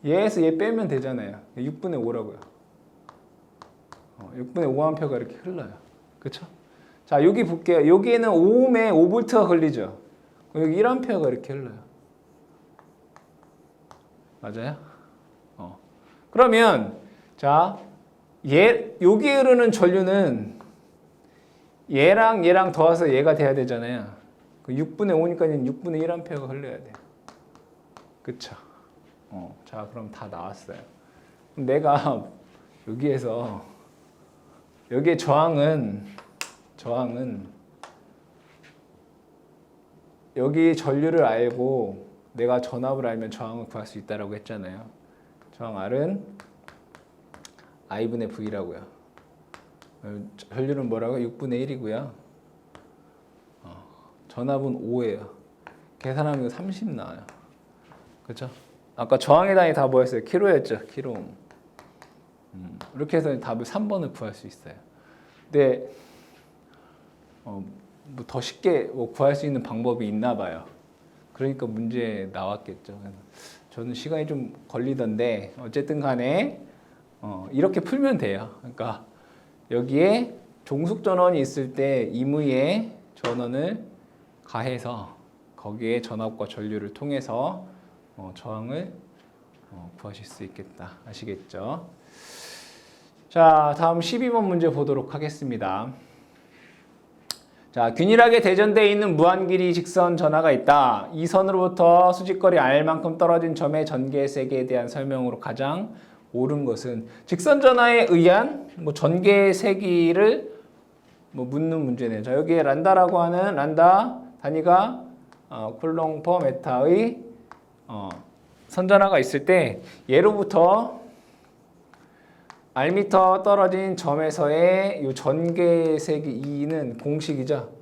얘에서 얘 빼면 되잖아요. 6분의 5라고요. 6분의 5A가 이렇게 흘러요. 그쵸? 자, 여기 볼게요. 여기에는 5옴에 5V가 걸리죠. 여기 1A가 이렇게 흘러요. 맞아요? 그러면 자, 여기에 흐르는 전류는 얘랑 얘랑 더해서 얘가 돼야 되잖아요. 6분의 5니까 6분의 1A가 흘러야 돼요. 그쵸? 자, 그럼 다 나왔어요. 그럼 내가 여기에서 여기에 저항은 여기 전류를 알고 내가 전압을 알면 저항을 구할 수 있다라고 했잖아요. 저항 R은 I분의 V라고요. 전류는 뭐라고? 6분의 1이고요. 전압은 5예요. 계산하면 30 나와요. 그렇죠? 아까 저항의 단위 다 뭐였어요? 킬로였죠? 킬로옴. 이렇게 해서 답을 3번을 구할 수 있어요. 근데 뭐 더 쉽게 구할 수 있는 방법이 있나 봐요. 그러니까 문제 나왔겠죠. 저는 시간이 좀 걸리던데 어쨌든 간에 이렇게 풀면 돼요. 그러니까 여기에 종속 전원이 있을 때 임의의 전원을 가해서 거기에 전압과 전류를 통해서 저항을 구하실 수 있겠다. 아시겠죠? 자, 다음 12번 문제 보도록 하겠습니다. 자, 균일하게 대전되어 있는 무한길이 직선 전하가 있다. 이 선으로부터 수직거리 R만큼 떨어진 점의 전개 세기에 대한 설명으로 가장 옳은 것은 직선 전하에 의한 전개 세기를 묻는 문제네요. 자, 여기에 란다라고 하는 란다 단위가 쿨롱 퍼 메타의 선전하가 있을 때 얘로부터 R미터 떨어진 점에서의 이 전개세기 E는 공식이죠.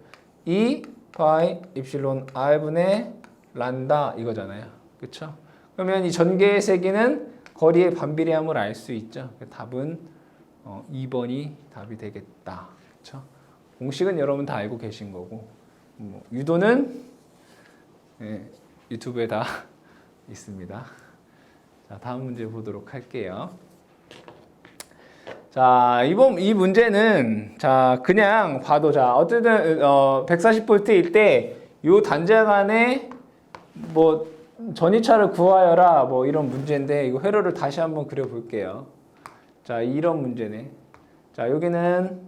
E 파이 입실론 R분의 란다 이거잖아요. 그렇죠? 그러면 이 전개세기는 거리의 반비례함을 알 수 있죠. 답은 2번이 답이 되겠다. 그렇죠? 공식은 여러분 다 알고 계신 거고 유도는 유튜브에 다 있습니다. 자, 다음 문제 보도록 할게요. 자, 이 문제는 자, 그냥 봐도 자, 어쨌든 140V일 때 요 단자 간에 전이차를 구하여라 이런 문제인데 이거 회로를 다시 한번 그려 볼게요. 자, 이런 문제네. 자, 여기는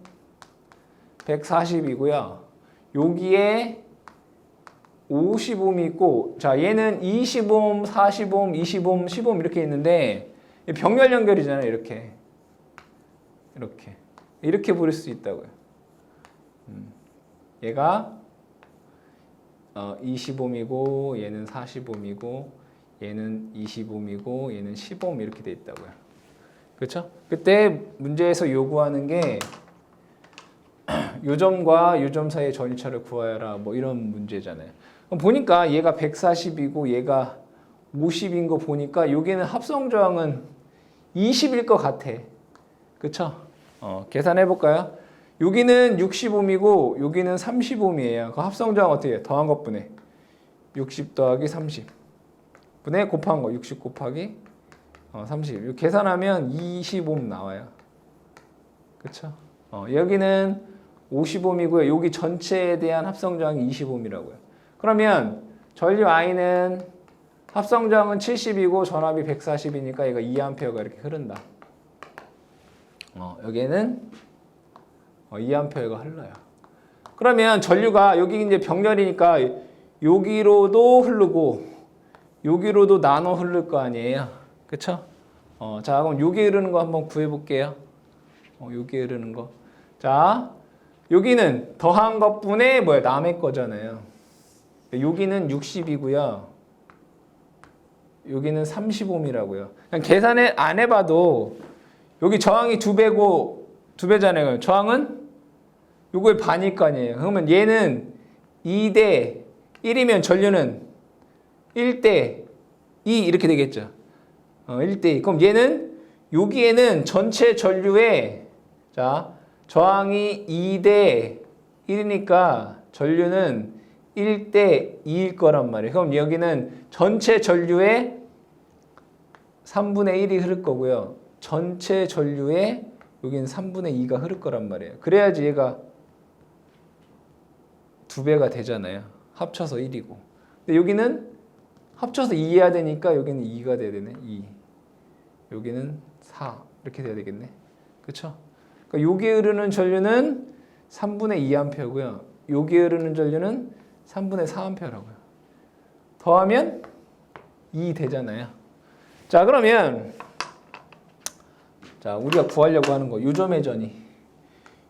140이고요. 여기에 50옴이 있고 자, 얘는 20옴, 40옴, 20옴, 10옴 이렇게 있는데 병렬 연결이잖아요, 이렇게. 이렇게 부를 수 있다고요. 얘가 20옴이고 얘는 40옴이고 얘는 20옴이고 얘는 10옴 이렇게 돼 있다고요. 그렇죠? 그때 문제에서 요구하는 게 요점과 요점 사이의 전위차를 구하여라 뭐 이런 문제잖아요. 그럼 보니까 얘가 140이고 얘가 50인 거 보니까 여기는 합성 저항은 20일 것 같아. 그쵸? 계산해 볼까요? 여기는 60옴이고 여기는 30옴이에요. 그 합성 저항 어떻게 해요? 더한 것분에 60 더하기 30 분에 곱한 거 60 곱하기 30 계산하면 20옴 나와요. 그쵸? 여기는 50옴이고요. 여기 전체에 대한 합성 저항이 20옴이라고요. 그러면 전류 I는 합성 저항은 70이고 전압이 140이니까 얘가 2A가 이렇게 흐른다. 여기에는 2A가 흘러요. 그러면 전류가 여기 이제 병렬이니까 여기로도 흐르고 여기로도 나눠 흐를 거 아니에요. 그쵸? 자, 그럼 여기 흐르는 거 한번 구해 볼게요. 여기 흐르는 거. 자, 여기는 더한 것분에 남의 거잖아요. 여기는 60이고요. 여기는 30옴이라고요. 그냥 계산을 안 해봐도 여기 저항이 2배고 2배잖아요. 저항은 요거의 반일 거 아니에요. 그러면 얘는 2대 1이면 전류는 1대 2 이렇게 되겠죠. 1대 2. 그럼 얘는 여기에는 전체 전류에 자 저항이 2대 1이니까 전류는 1대 2일 거란 말이에요. 그럼 여기는 전체 전류의 3분의 1이 흐를 거고요. 전체 전류의 여기는 3분의 2가 흐를 거란 말이에요. 그래야지 얘가 2배가 되잖아요. 합쳐서 1이고. 근데 여기는 합쳐서 2 해야 되니까 여기는 2가 돼야 되네. 2. 여기는 4. 이렇게 돼야 되겠네. 그쵸? 그러니까 여기에 흐르는 전류는 3분의 2A고요. 여기에 흐르는 전류는 3분의 4A라고요. 더하면 2 되잖아요. 자, 그러면 자, 우리가 구하려고 하는 거 요점의 전위.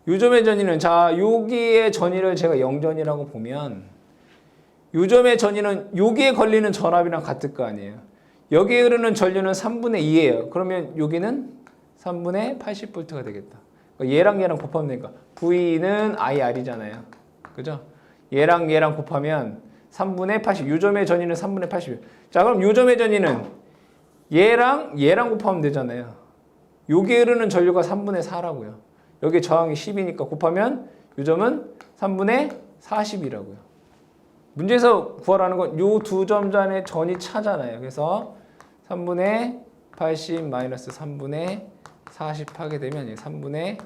요점의 전위는 자, 여기의 전위를 제가 0전이라고 보면 요점의 전위는 여기에 걸리는 전압이랑 같을 거 아니에요. 여기에 흐르는 전류는 3분의 2예요. 그러면 여기는 3분의 80V가 되겠다. 얘랑 얘랑 곱하면 되니까 V는 IR이잖아요. 그죠? 얘랑 얘랑 곱하면 3분의 80. 요점의 전위는 3분의 80. 자, 그럼 요점의 전위는 얘랑 얘랑 곱하면 되잖아요. 여기에 흐르는 전류가 3분의 4라고요. 여기 저항이 10이니까 곱하면 요점은 3분의 40이라고요. 문제에서 구하라는 건 요 두 점잔의 전이 차잖아요. 그래서 3분의 80 마이너스 3분의 40 하게 되면 3분의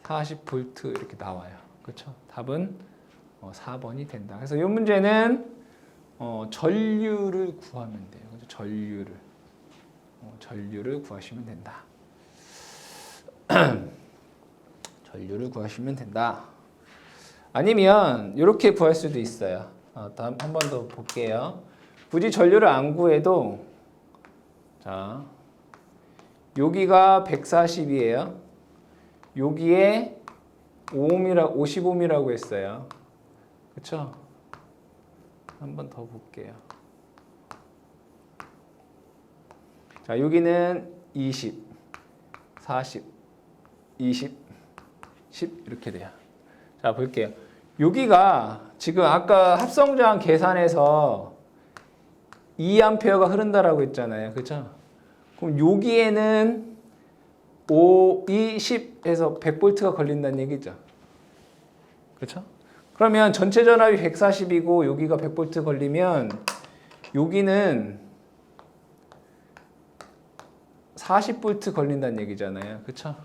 40V 이렇게 나와요. 그렇죠? 답은 4번이 된다. 그래서 이 문제는 전류를 구하면 돼요. 그렇죠? 전류를 구하시면 된다. 전류를 구하시면 된다. 아니면 이렇게 구할 수도 있어요. 다음 한 번 더 볼게요. 굳이 전류를 안 구해도 자 여기가 140이에요. 여기에 50옴이라고 했어요. 그렇죠? 한 번 더 볼게요. 자, 여기는 20, 40, 20, 10 이렇게 돼요. 자, 볼게요. 여기가 지금 아까 합성저항 계산해서 2A가 흐른다라고 했잖아요. 그렇죠? 그럼 여기에는 5, 2, 10 해서 100V가 걸린다는 얘기죠. 그렇죠? 그러면 전체 전압이 140이고 여기가 100V 걸리면 여기는 40V 걸린다는 얘기잖아요. 그렇죠?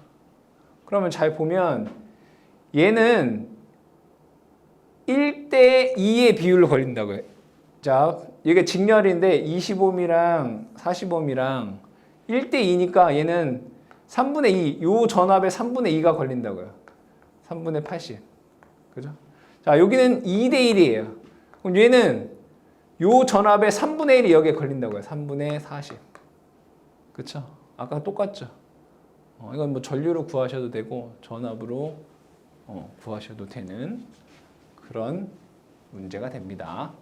그러면 잘 보면 얘는 1대 2의 비율로 걸린다고요. 자, 이게 직렬인데 20옴이랑 40옴이랑 1대 2니까 얘는 3분의 2, 요 전압에 3분의 2가 걸린다고요. 3분의 80. 그죠? 자, 여기는 2대 1이에요. 그럼 얘는 요 전압에 3분의 1이 여기에 걸린다고요. 3분의 40. 그쵸? 아까 똑같죠? 이건 뭐 전류로 구하셔도 되고 전압으로 구하셔도 되는 그런 문제가 됩니다.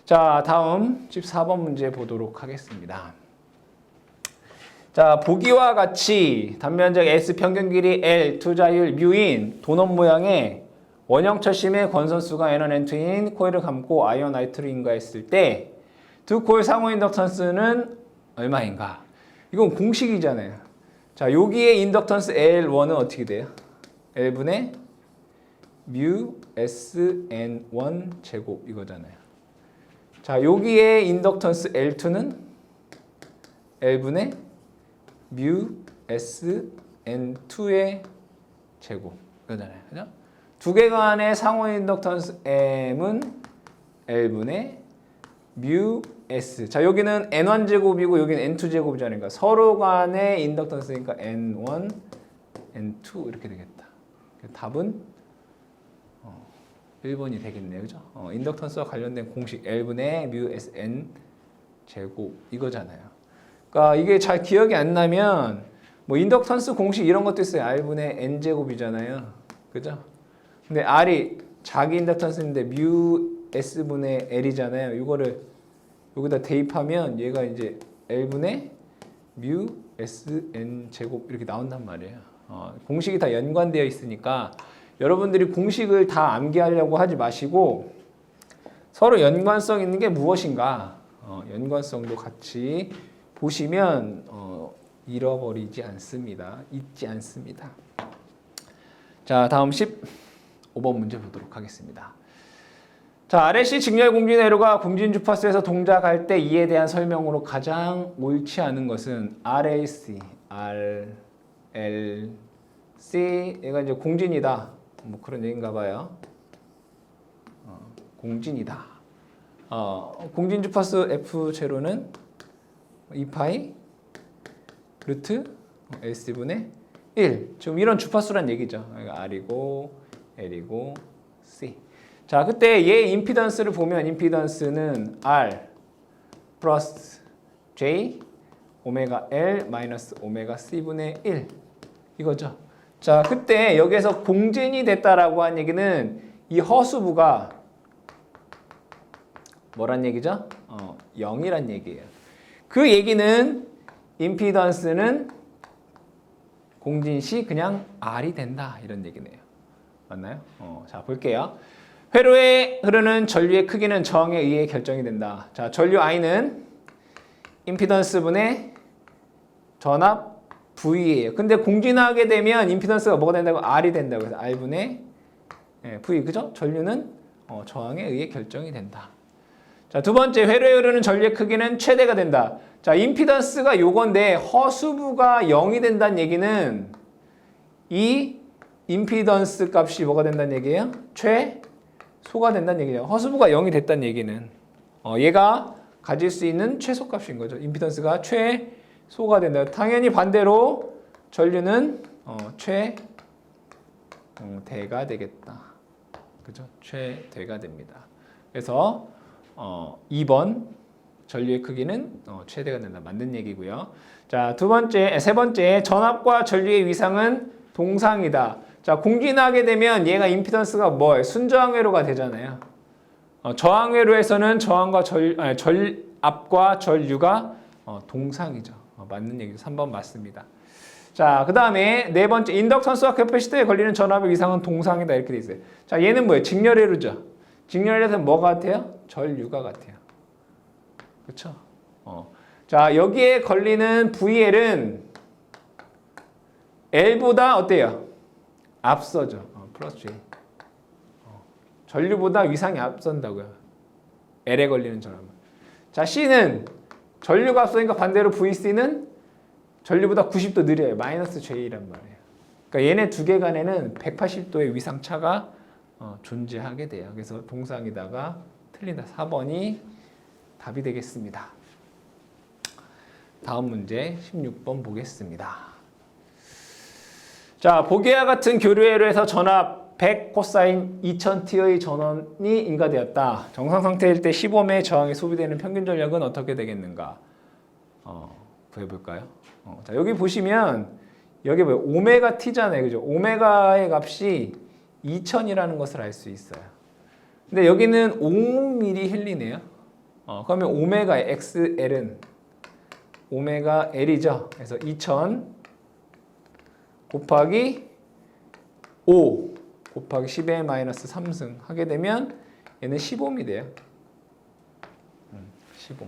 자, 다음 14번 문제 보도록 하겠습니다. 자, 보기와 같이 단면적 S 평균 길이 L 투자율 뮤인 도넛 모양의 원형 철심의 권선수가 N1N2인 코일을 감고 아이온 I2를 인가했을 때 두 코일 상호 인덕턴스는 얼마인가? 이건 공식이잖아요. 자, 여기에 인덕턴스 L1은 어떻게 돼요? L분의 뮤 SN1 제곱 이거잖아요. 자, 여기에 인덕턴스 L2는 L분의 뮤 SN2의 제곱 이거잖아요. 그죠? 두 개 간의 상호 인덕턴스 M은 L분의 뮤 S. 자, 여기는 N1 제곱이고 여기는 N2 제곱이잖아요. 그러니까 서로 간의 인덕턴스니까 N1, N2 이렇게 되겠다. 답은 1번이 되겠네요. 그죠? 인덕턴스와 관련된 공식 L분의 뮤 SN 제곱 이거잖아요. 그러니까 이게 잘 기억이 안 나면 뭐 인덕턴스 공식 이런 것도 있어요. R분의 N 제곱이잖아요. 그죠? 근데 R이 자기 인덕턴스인데 뮤 S분의 L이잖아요. 이거를 여기다 대입하면 얘가 이제 L분의 뮤 SN 제곱 이렇게 나온단 말이에요. 공식이 다 연관되어 있으니까 여러분들이 공식을 다 암기하려고 하지 마시고 서로 연관성 있는 게 무엇인가 연관성도 같이 보시면 잃어버리지 않습니다. 잊지 않습니다. 자, 다음 15번 문제 보도록 하겠습니다. 자, RLC 직렬 공진 회로가 공진 주파수에서 동작할 때 이에 대한 설명으로 가장 옳지 않은 것은 RLC, 얘가 이제 공진이다. 뭐 그런 얘기인가 봐요. 공진이다. 공진 주파수 F0는 2파이 루트 S분의 1. 지금 이런 주파수란 얘기죠. 그러니까 R이고 L이고 C. 자, 그때 얘 임피던스를 보면 임피던스는 R 플러스 J 오메가 L 마이너스 오메가 C분의 1 이거죠. 자, 그때 여기에서 공진이 됐다라고 한 얘기는 이 허수부가 뭐란 얘기죠? 0이란 얘기예요. 그 얘기는 임피던스는 공진시 그냥 R이 된다 이런 얘기네요. 맞나요? 자, 볼게요. 회로에 흐르는 전류의 크기는 저항에 의해 결정이 된다. 자, 전류 I는 임피던스분의 전압 V예요. 근데 공진하게 되면 임피던스가 뭐가 된다고? R이 된다고 해서 R분의 V. 그죠? 전류는 저항에 의해 결정이 된다. 자, 두 번째, 회로에 흐르는 전류의 크기는 최대가 된다. 자, 임피던스가 요건데 허수부가 0이 된다는 얘기는 이 임피던스 값이 뭐가 된다는 얘기예요? 최소가 된다는 얘기예요. 허수부가 0이 됐다는 얘기는 얘가 가질 수 있는 최소값인 거죠. 임피던스가 최소가 된다. 당연히 반대로 전류는 최대가 되겠다. 그죠? 최대가 됩니다. 그래서 2번 전류의 크기는 최대가 된다. 맞는 얘기고요. 자, 세 번째, 전압과 전류의 위상은 동상이다. 자, 공진하게 되면 얘가 임피던스가 뭐예요? 순저항회로가 되잖아요. 저항회로에서는 저항과 전압과 전류가 동상이죠. 맞는 얘기죠. 3번 맞습니다. 자, 그 다음에 네 번째, 인덕턴스와 캐패시터에 걸리는 전압의 위상은 동상이다. 이렇게 돼 있어요. 자, 얘는 뭐예요? 직렬회로죠. 직렬회로는 뭐가 같아요? 전류가 같아요. 그렇죠? 자, 여기에 걸리는 VL은 L보다 어때요? 앞서죠. 플러스 J. 전류보다 위상이 앞선다고요. L에 걸리는 전압은. 자, C는 전류가 앞서니까 반대로 VC는 전류보다 90도 느려요. 마이너스 J란 말이에요. 그러니까 얘네 두 개 간에는 180도의 위상차가 존재하게 돼요. 그래서 동상이다가 틀린다. 4번이 답이 되겠습니다. 다음 문제 16번 보겠습니다. 자, 보기와 같은 교류회로에서 전압 100 코사인 2000T의 전원이 인가되었다. 정상 상태일 때 15매 저항에 소비되는 평균 전력은 어떻게 되겠는가? 구해볼까요? 자, 여기 보시면 여기 뭐예요? 오메가 t잖아요. 그죠? 오메가의 값이 2000이라는 것을 알 수 있어요. 근데 여기는 5mH이네요. 그러면 오메가 XL은 오메가 L이죠. 그래서 2000 곱하기 5 곱하기 10의 마이너스 3승 하게 되면 얘는 10옴이 돼요. 10옴.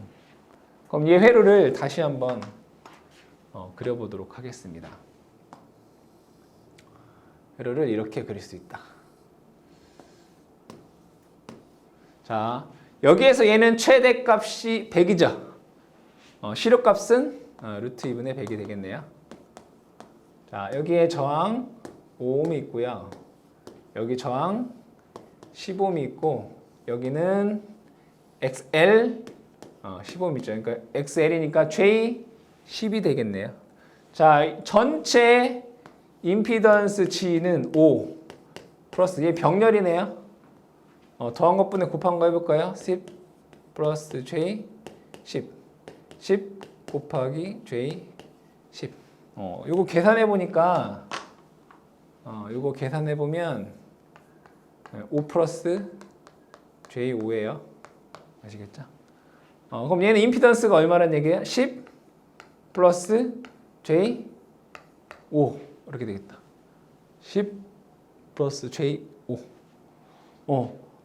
그럼 얘 회로를 다시 한번 그려보도록 하겠습니다. 회로를 이렇게 그릴 수 있다. 자, 여기에서 얘는 최대값이 100이죠. 실효값은 루트 2분의 100이 되겠네요. 자, 여기에 저항 5옴이 있고요. 여기 저항 10옴이 있고 여기는 XL 15옴 있죠. 그러니까 XL이니까 J 10이 되겠네요. 자, 전체 임피던스 G는 5 플러스 얘 병렬이네요. 더한 것분에 곱한 거 해볼까요? 10 플러스 J 10 10 곱하기 J 10 요거 계산해 보니까 요거 계산해 보면 5 플러스 J 5예요. 아시겠죠? 그럼 얘는 임피던스가 얼마란 얘기예요? 10 플러스 J 5 이렇게 되겠다. 10 플러스 J 5.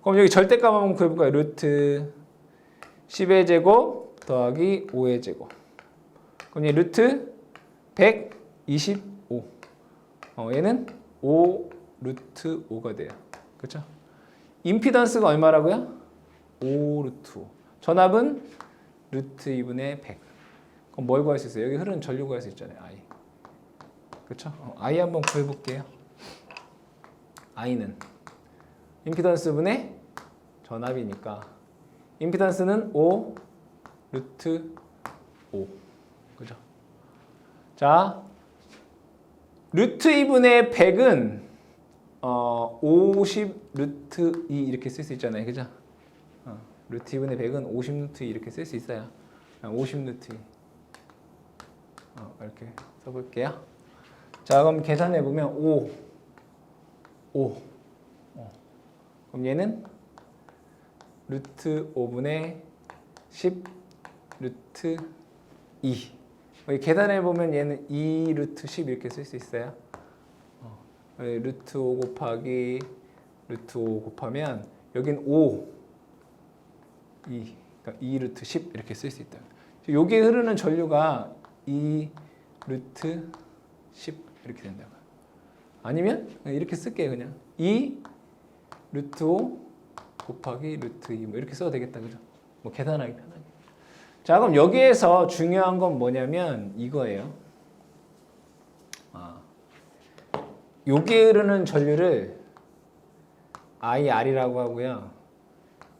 그럼 여기 절대값 한번 구해볼까요? 루트 10의 제곱 더하기 5의 제곱. 그럼 얘 루트 125. 얘는 5 루트 5가 돼요. 그렇죠? 임피던스가 얼마라고요? 5 루트 5. 전압은 루트 2분의 100. 그럼 뭘 구할 수 있어요? 여기 흐르는 전류 구할 수 있잖아요. I. 그렇죠? I 한번 구해볼게요. I는 임피던스 분의 전압이니까 임피던스는 5 루트 5. 그죠? 자, 루트 2분의 100은 50 루트 2 이렇게 쓸 수 있잖아요. 그죠? 루트 2분의 100은 50 루트 2 이렇게 쓸 수 있어요. 50 루트 2. 이렇게 써볼게요. 자, 그럼 계산해 보면 5. 그럼 얘는 루트 5분의 10 루트 2. 계산해 보면 얘는 2 루트 10 이렇게 쓸 수 있어요. 루트 5 곱하기 루트 5 곱하면 여긴 5 2 그러니까 2 루트 10 이렇게 쓸 수 있다. 여기에 흐르는 전류가 2 루트 10 이렇게 된다고. 아니면 이렇게 쓸게요. 그냥 2 루트 5 곱하기 루트 2 뭐 이렇게 써도 되겠다. 그죠? 뭐 계산하기 편하게. 자, 그럼 여기에서 중요한 건 뭐냐면 이거예요. 여기에 흐르는 전류를 IR이라고 하고요.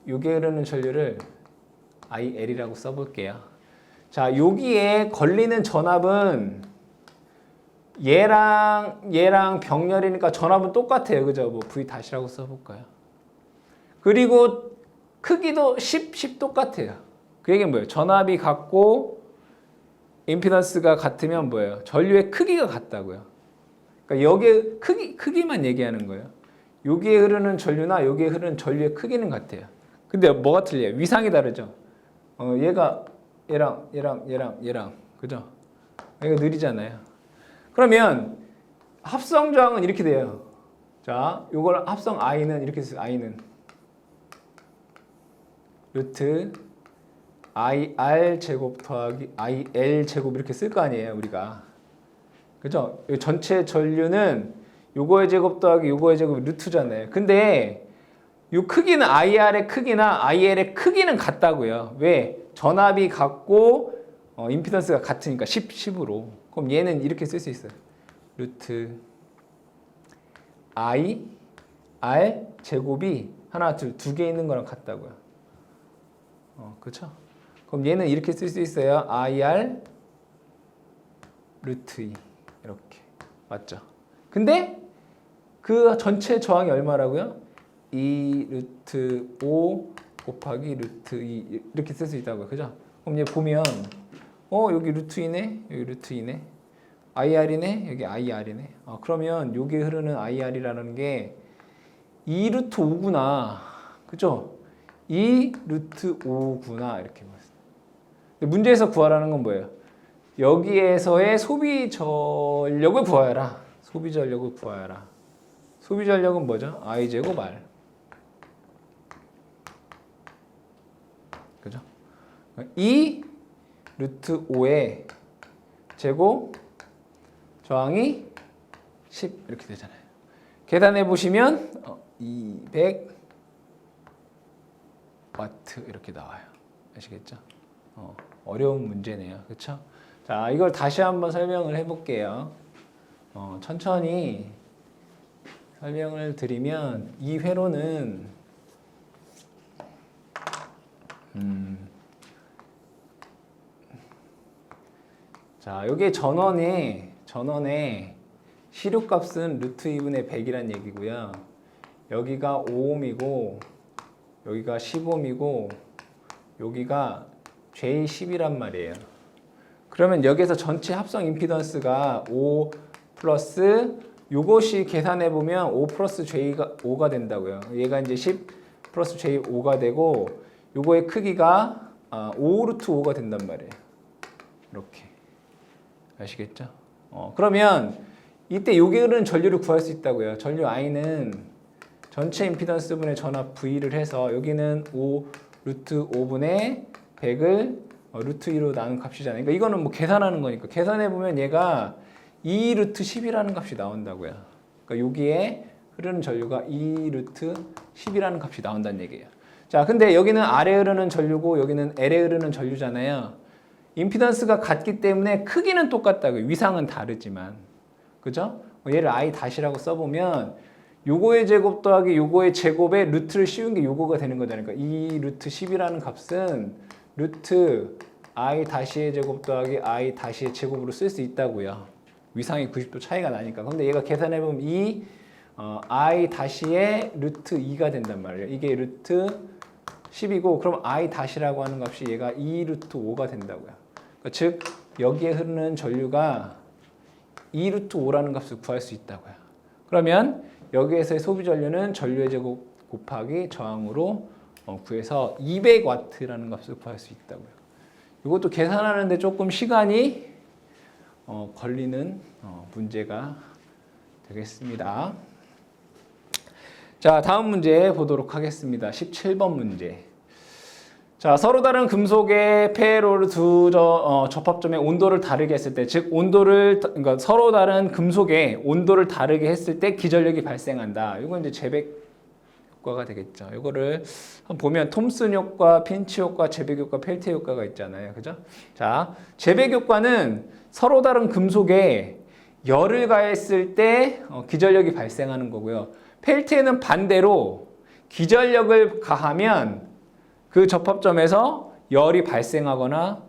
여기에 흐르는 전류를 IL이라고 써볼게요. 자, 여기에 걸리는 전압은 얘랑 병렬이니까 전압은 똑같아요. 그죠? 뭐 V 다시라고 써볼까요? 그리고 크기도 10 똑같아요. 그 얘기는 뭐예요? 전압이 같고 임피던스가 같으면 뭐예요? 전류의 크기가 같다고요. 그러니까 여기에 크기만 얘기하는 거예요. 여기에 흐르는 전류나 여기에 흐르는 전류의 크기는 같아요. 근데 뭐가 틀려요? 위상이 다르죠. 얘가 얘랑 그죠? 얘가 느리잖아요. 그러면 합성 저항은 이렇게 돼요. 자, 요걸 합성 I는 이렇게 써요. I는 루트 IR 제곱 더하기 IL 제곱 이렇게 쓸 거 아니에요, 우리가. 그죠? 전체 전류는 요거의 제곱 더하기 요거의 제곱이 루트잖아요. 근데 요 크기는 IR의 크기나 IL의 크기는 같다고요. 왜? 전압이 같고 임피던스가 같으니까 10으로. 그럼 얘는 이렇게 쓸 수 있어요. 루트 I R 제곱이 하나, 둘, 두 개 있는 거랑 같다고요. 그렇죠? 그럼 얘는 이렇게 쓸 수 있어요. IR 루트 2 이렇게. 맞죠? 근데 그 전체 저항이 얼마라고요? 2 루트 5 곱하기 루트 2 이렇게 쓸 수 있다고요. 그죠? 그럼 얘 보면 여기 루트 2네. 여기 루트 2네. IR이네? 여기 IR이네. 그러면 여기 흐르는 IR이라는 게 2 루트 5구나. 그죠? 2 루트 5구나. 이렇게 봤어요. 근데 문제에서 구하라는 건 뭐예요? 여기에서의 소비 전력을 구하여라. 소비 전력을 구하여라. 소비 전력은 뭐죠? I제곱 R. 그죠? 2 루트 5의 제곱 저항이 10 이렇게 되잖아요. 계산해 보시면 200 와트 이렇게 나와요. 아시겠죠? 어려운 문제네요. 그렇죠? 자, 이걸 다시 한번 설명을 해볼게요. 천천히 설명을 드리면 이 회로는 자, 여기 전원의 시료값은 루트 2분의 100이란 얘기고요. 여기가 5옴이고 여기가 10옴이고 여기가 J10이란 말이에요. 그러면 여기서 전체 합성 임피던스가 5 플러스 요것이 계산해 보면 5 플러스 J가 5가 된다고요. 얘가 이제 10 플러스 J5가 되고 요거의 크기가 5 루트 5가 된단 말이에요. 이렇게. 아시겠죠? 그러면 이때 요게 흐르는 전류를 구할 수 있다고요. 전류 I는 전체 임피던스 분의 전압 V를 해서 여기는 5 루트 5분의 100을 루트 2로 나눈 값이잖아요. 그러니까 이거는 뭐 계산하는 거니까 계산해 보면 얘가 2 루트 10이라는 값이 나온다고요. 그러니까 여기에 흐르는 전류가 2 루트 10이라는 값이 나온다는 얘기예요. 자, 근데 여기는 R에 흐르는 전류고 여기는 L에 흐르는 전류잖아요. 임피던스가 같기 때문에 크기는 똑같다고요. 위상은 다르지만. 그죠? 얘를 I 다시라고 써보면 요거의 제곱 더하기 요거의 제곱에 루트를 씌운 게 요거가 되는 거잖아요. 그러니까 2 루트 10이라는 값은 루트 I 다시의 제곱 더하기 I 다시의 제곱으로 쓸 수 있다고요. 위상이 90도 차이가 나니까. 근데 얘가 계산해보면 이 I 다시의 루트 2가 된단 말이에요. 이게 루트 10이고 그럼 I 다시라고 하는 값이 얘가 2 루트 5가 된다고요. 그러니까 즉 여기에 흐르는 전류가 2 루트 5라는 값을 구할 수 있다고요. 그러면 여기에서의 소비 전류는 전류의 제곱 곱하기 저항으로 구해서 200와트라는 값을 구할 수 있다고요. 이것도 계산하는데 조금 시간이 걸리는 문제가 되겠습니다. 자, 다음 문제 보도록 하겠습니다. 17번 문제. 자, 서로 다른 금속의 페로르 두 접합점의 온도를 다르게 했을 때, 즉 그러니까 서로 다른 금속의 온도를 다르게 했을 때 기전력이 발생한다. 이건 이제 재백 효과가 되겠죠. 이거를 한번 보면 톰슨 효과, 핀치 효과, 재백 효과, 펠티어 효과가 있잖아요. 그죠? 자, 재백 효과는 서로 다른 금속에 열을 가했을 때 기전력이 발생하는 거고요. 펠티어는 반대로 기전력을 가하면 그 접합점에서 열이 발생하거나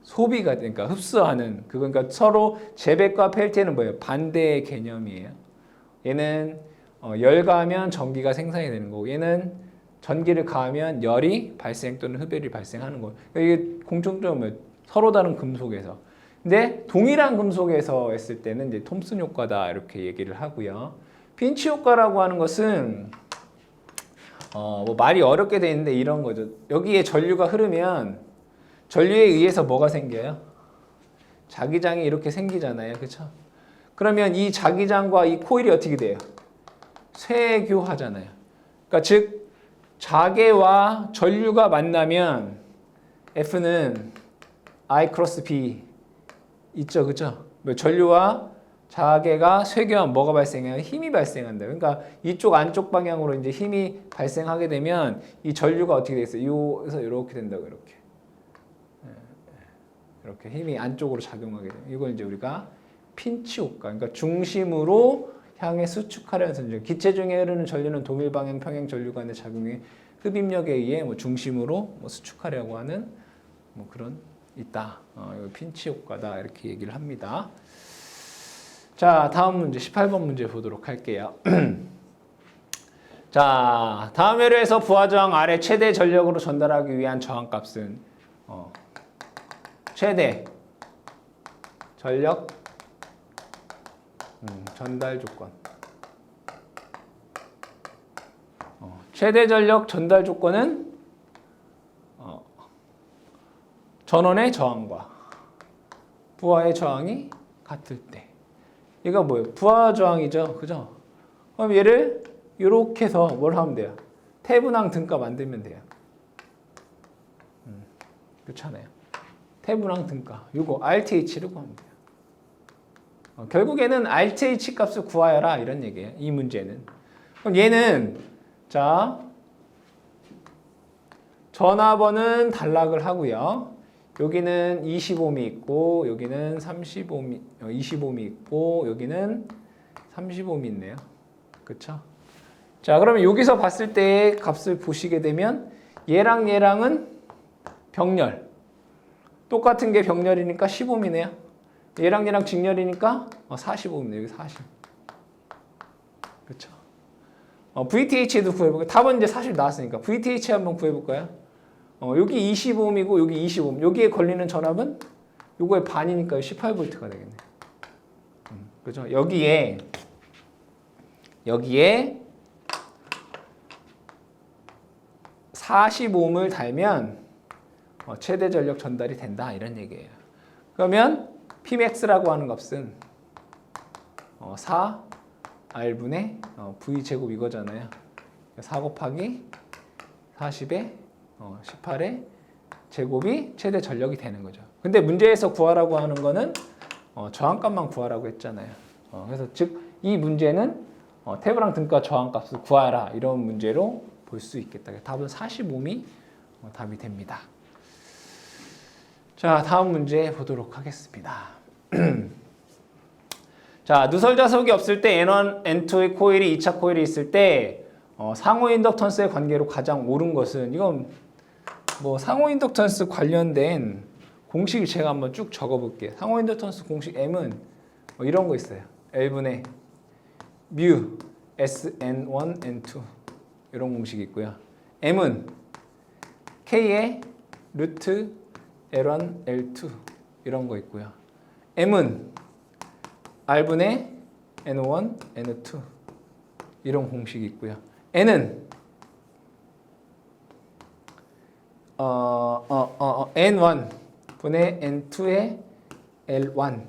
소비가 되니까 흡수하는 그러니까 서로 재백과 펠티어는 뭐예요? 반대의 개념이에요. 얘는 열 가하면 전기가 생산이 되는 거고 얘는 전기를 가하면 열이 발생 또는 흡열이 발생하는 거예요. 그러니까 이게 공통점은 뭐예요? 서로 다른 금속에서. 근데 동일한 금속에서 했을 때는 이제 톰슨 효과다 이렇게 얘기를 하고요. 핀치 효과라고 하는 것은 뭐 말이 어렵게 돼 있는데 이런 거죠. 여기에 전류가 흐르면 전류에 의해서 뭐가 생겨요? 자기장이 이렇게 생기잖아요. 그렇죠? 그러면 이 자기장과 이 코일이 어떻게 돼요? 쇄교하잖아요. 그러니까 즉 자개와 전류가 만나면 F는 I 크로스 B 있죠. 그렇죠? 전류와 자개가 쇄교하면 뭐가 발생해요? 힘이 발생한다. 그러니까 이쪽 안쪽 방향으로 이제 힘이 발생하게 되면 이 전류가 어떻게 되겠어요? 여기서 이렇게 된다고 이렇게. 이렇게 힘이 안쪽으로 작용하게 돼요. 이걸 이제 우리가 핀치 효과. 그러니까 중심으로 향해 수축하려는 전류. 기체 중에 흐르는 전류는 동일 방향 평행 전류 간의 작용에 흡입력에 의해 중심으로 수축하려고 하는 그런 있다. 이거 핀치 효과다 이렇게 얘기를 합니다. 자, 다음 문제 18번 문제 보도록 할게요. 자, 다음 회로에서 부하저항 R의 최대 전력으로 전달하기 위한 저항값은 최대 전력 전달 조건. 최대 전력 전달 조건은 전원의 저항과 부하의 저항이 같을 때. 얘가 뭐예요? 부하 저항이죠. 그죠? 그럼 얘를 이렇게 해서 뭘 하면 돼요? 태분항 등가 만들면 돼요. 그렇잖아요. 태분항 등가. 이거 RTH를 구하면 돼요. 결국에는 RTH 값을 구하여라 이런 얘기예요. 이 문제는. 그럼 얘는 자 전압원은 단락을 하고요. 여기는 20옴이 있고 여기는 30옴이 20옴이 있고 여기는 30옴이 있네요. 그렇죠? 자, 그러면 여기서 봤을 때의 값을 보시게 되면 얘랑 얘랑은 병렬. 똑같은 게 병렬이니까 10옴이네요. 얘랑 얘랑 직렬이니까 40옴이네요. 여기 40. 그렇죠? VTH도 구해볼까요? 답은 이제 사실 나왔으니까 VTH 한번 구해볼까요? 여기 20옴이고 여기 20옴. 여기에 걸리는 전압은 요거의 반이니까 18V가 되겠네. 그죠? 여기에 40옴을 달면 최대 전력 전달이 된다 이런 얘기예요. 그러면 Pmax라고 하는 값은 4R분의 V제곱 이거잖아요. 4 곱하기 40에 18의 제곱이 최대 전력이 되는 거죠. 근데 문제에서 구하라고 하는 거는 저항값만 구하라고 했잖아요. 그래서 즉 이 문제는 태블랑 등가 저항값을 구하라 이런 문제로 볼 수 있겠다. 답은 45이 답이 됩니다. 자, 다음 문제 보도록 하겠습니다. 자, 누설자석이 없을 때 N1, N2의 코일이 2차 코일이 있을 때 상호 인덕턴스의 관계로 가장 옳은 것은 이건 뭐 상호 인덕턴스 관련된 공식을 제가 한번 쭉 적어볼게요. 상호 인덕턴스 공식 M은 이런 거 있어요. L분의 뮤 SN1, N2 이런 공식이 있고요. M은 K의 루트 L1, L2 이런 거 있고요. M은 R분의 N1, N2 이런 공식이 있고요. N은 N1 분의 N2의 L1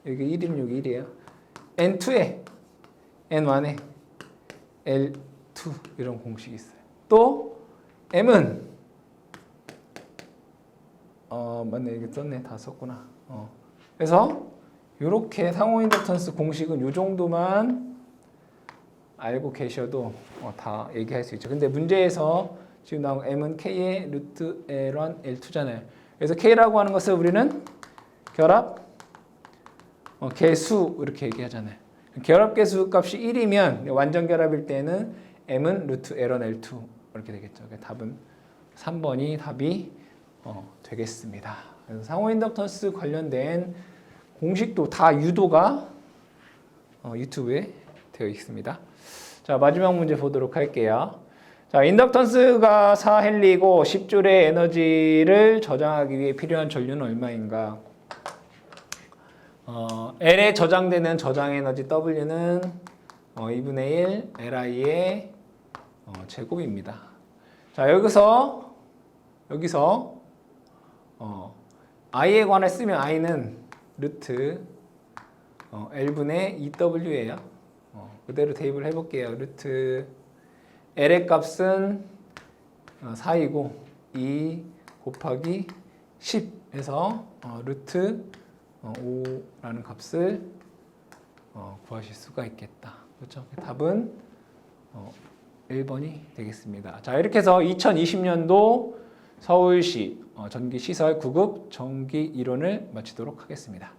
여기 1이면 여기 1이에요. N2의 N1의 L2 이런 공식이 있어요. 또 M은 맞네 이게 썼네 다 썼구나. 그래서 이렇게 상호 인덕턴스 공식은 이 정도만 알고 계셔도 다 얘기할 수 있죠. 근데 문제에서 지금 나온 M은 K의 루트 L1, L2잖아요. 그래서 K라고 하는 것을 우리는 결합 개수 이렇게 얘기하잖아요. 결합 개수 값이 1이면 완전 결합일 때는 M은 루트 L1, L2 이렇게 되겠죠. 답은 3번이 답이 되겠습니다. 그래서 상호 인덕턴스 관련된 공식도 다 유도가 유튜브에 되어 있습니다. 자, 마지막 문제 보도록 할게요. 자, 인덕턴스가 4헨리고 10줄의 에너지를 저장하기 위해 필요한 전류는 얼마인가? L에 저장되는 저장 에너지 W는 2분의 1 Li의 제곱입니다. 자, 여기서 I에 관해 쓰면 I는 루트 L분의 2W예요. 그대로 대입을 해볼게요. 루트 L의 값은 4이고 2 곱하기 10에서 루트 5라는 값을 구하실 수가 있겠다. 그렇죠? 답은 1번이 되겠습니다. 자, 이렇게 해서 2020년도 서울시 전기시설 9급 전기 이론을 마치도록 하겠습니다.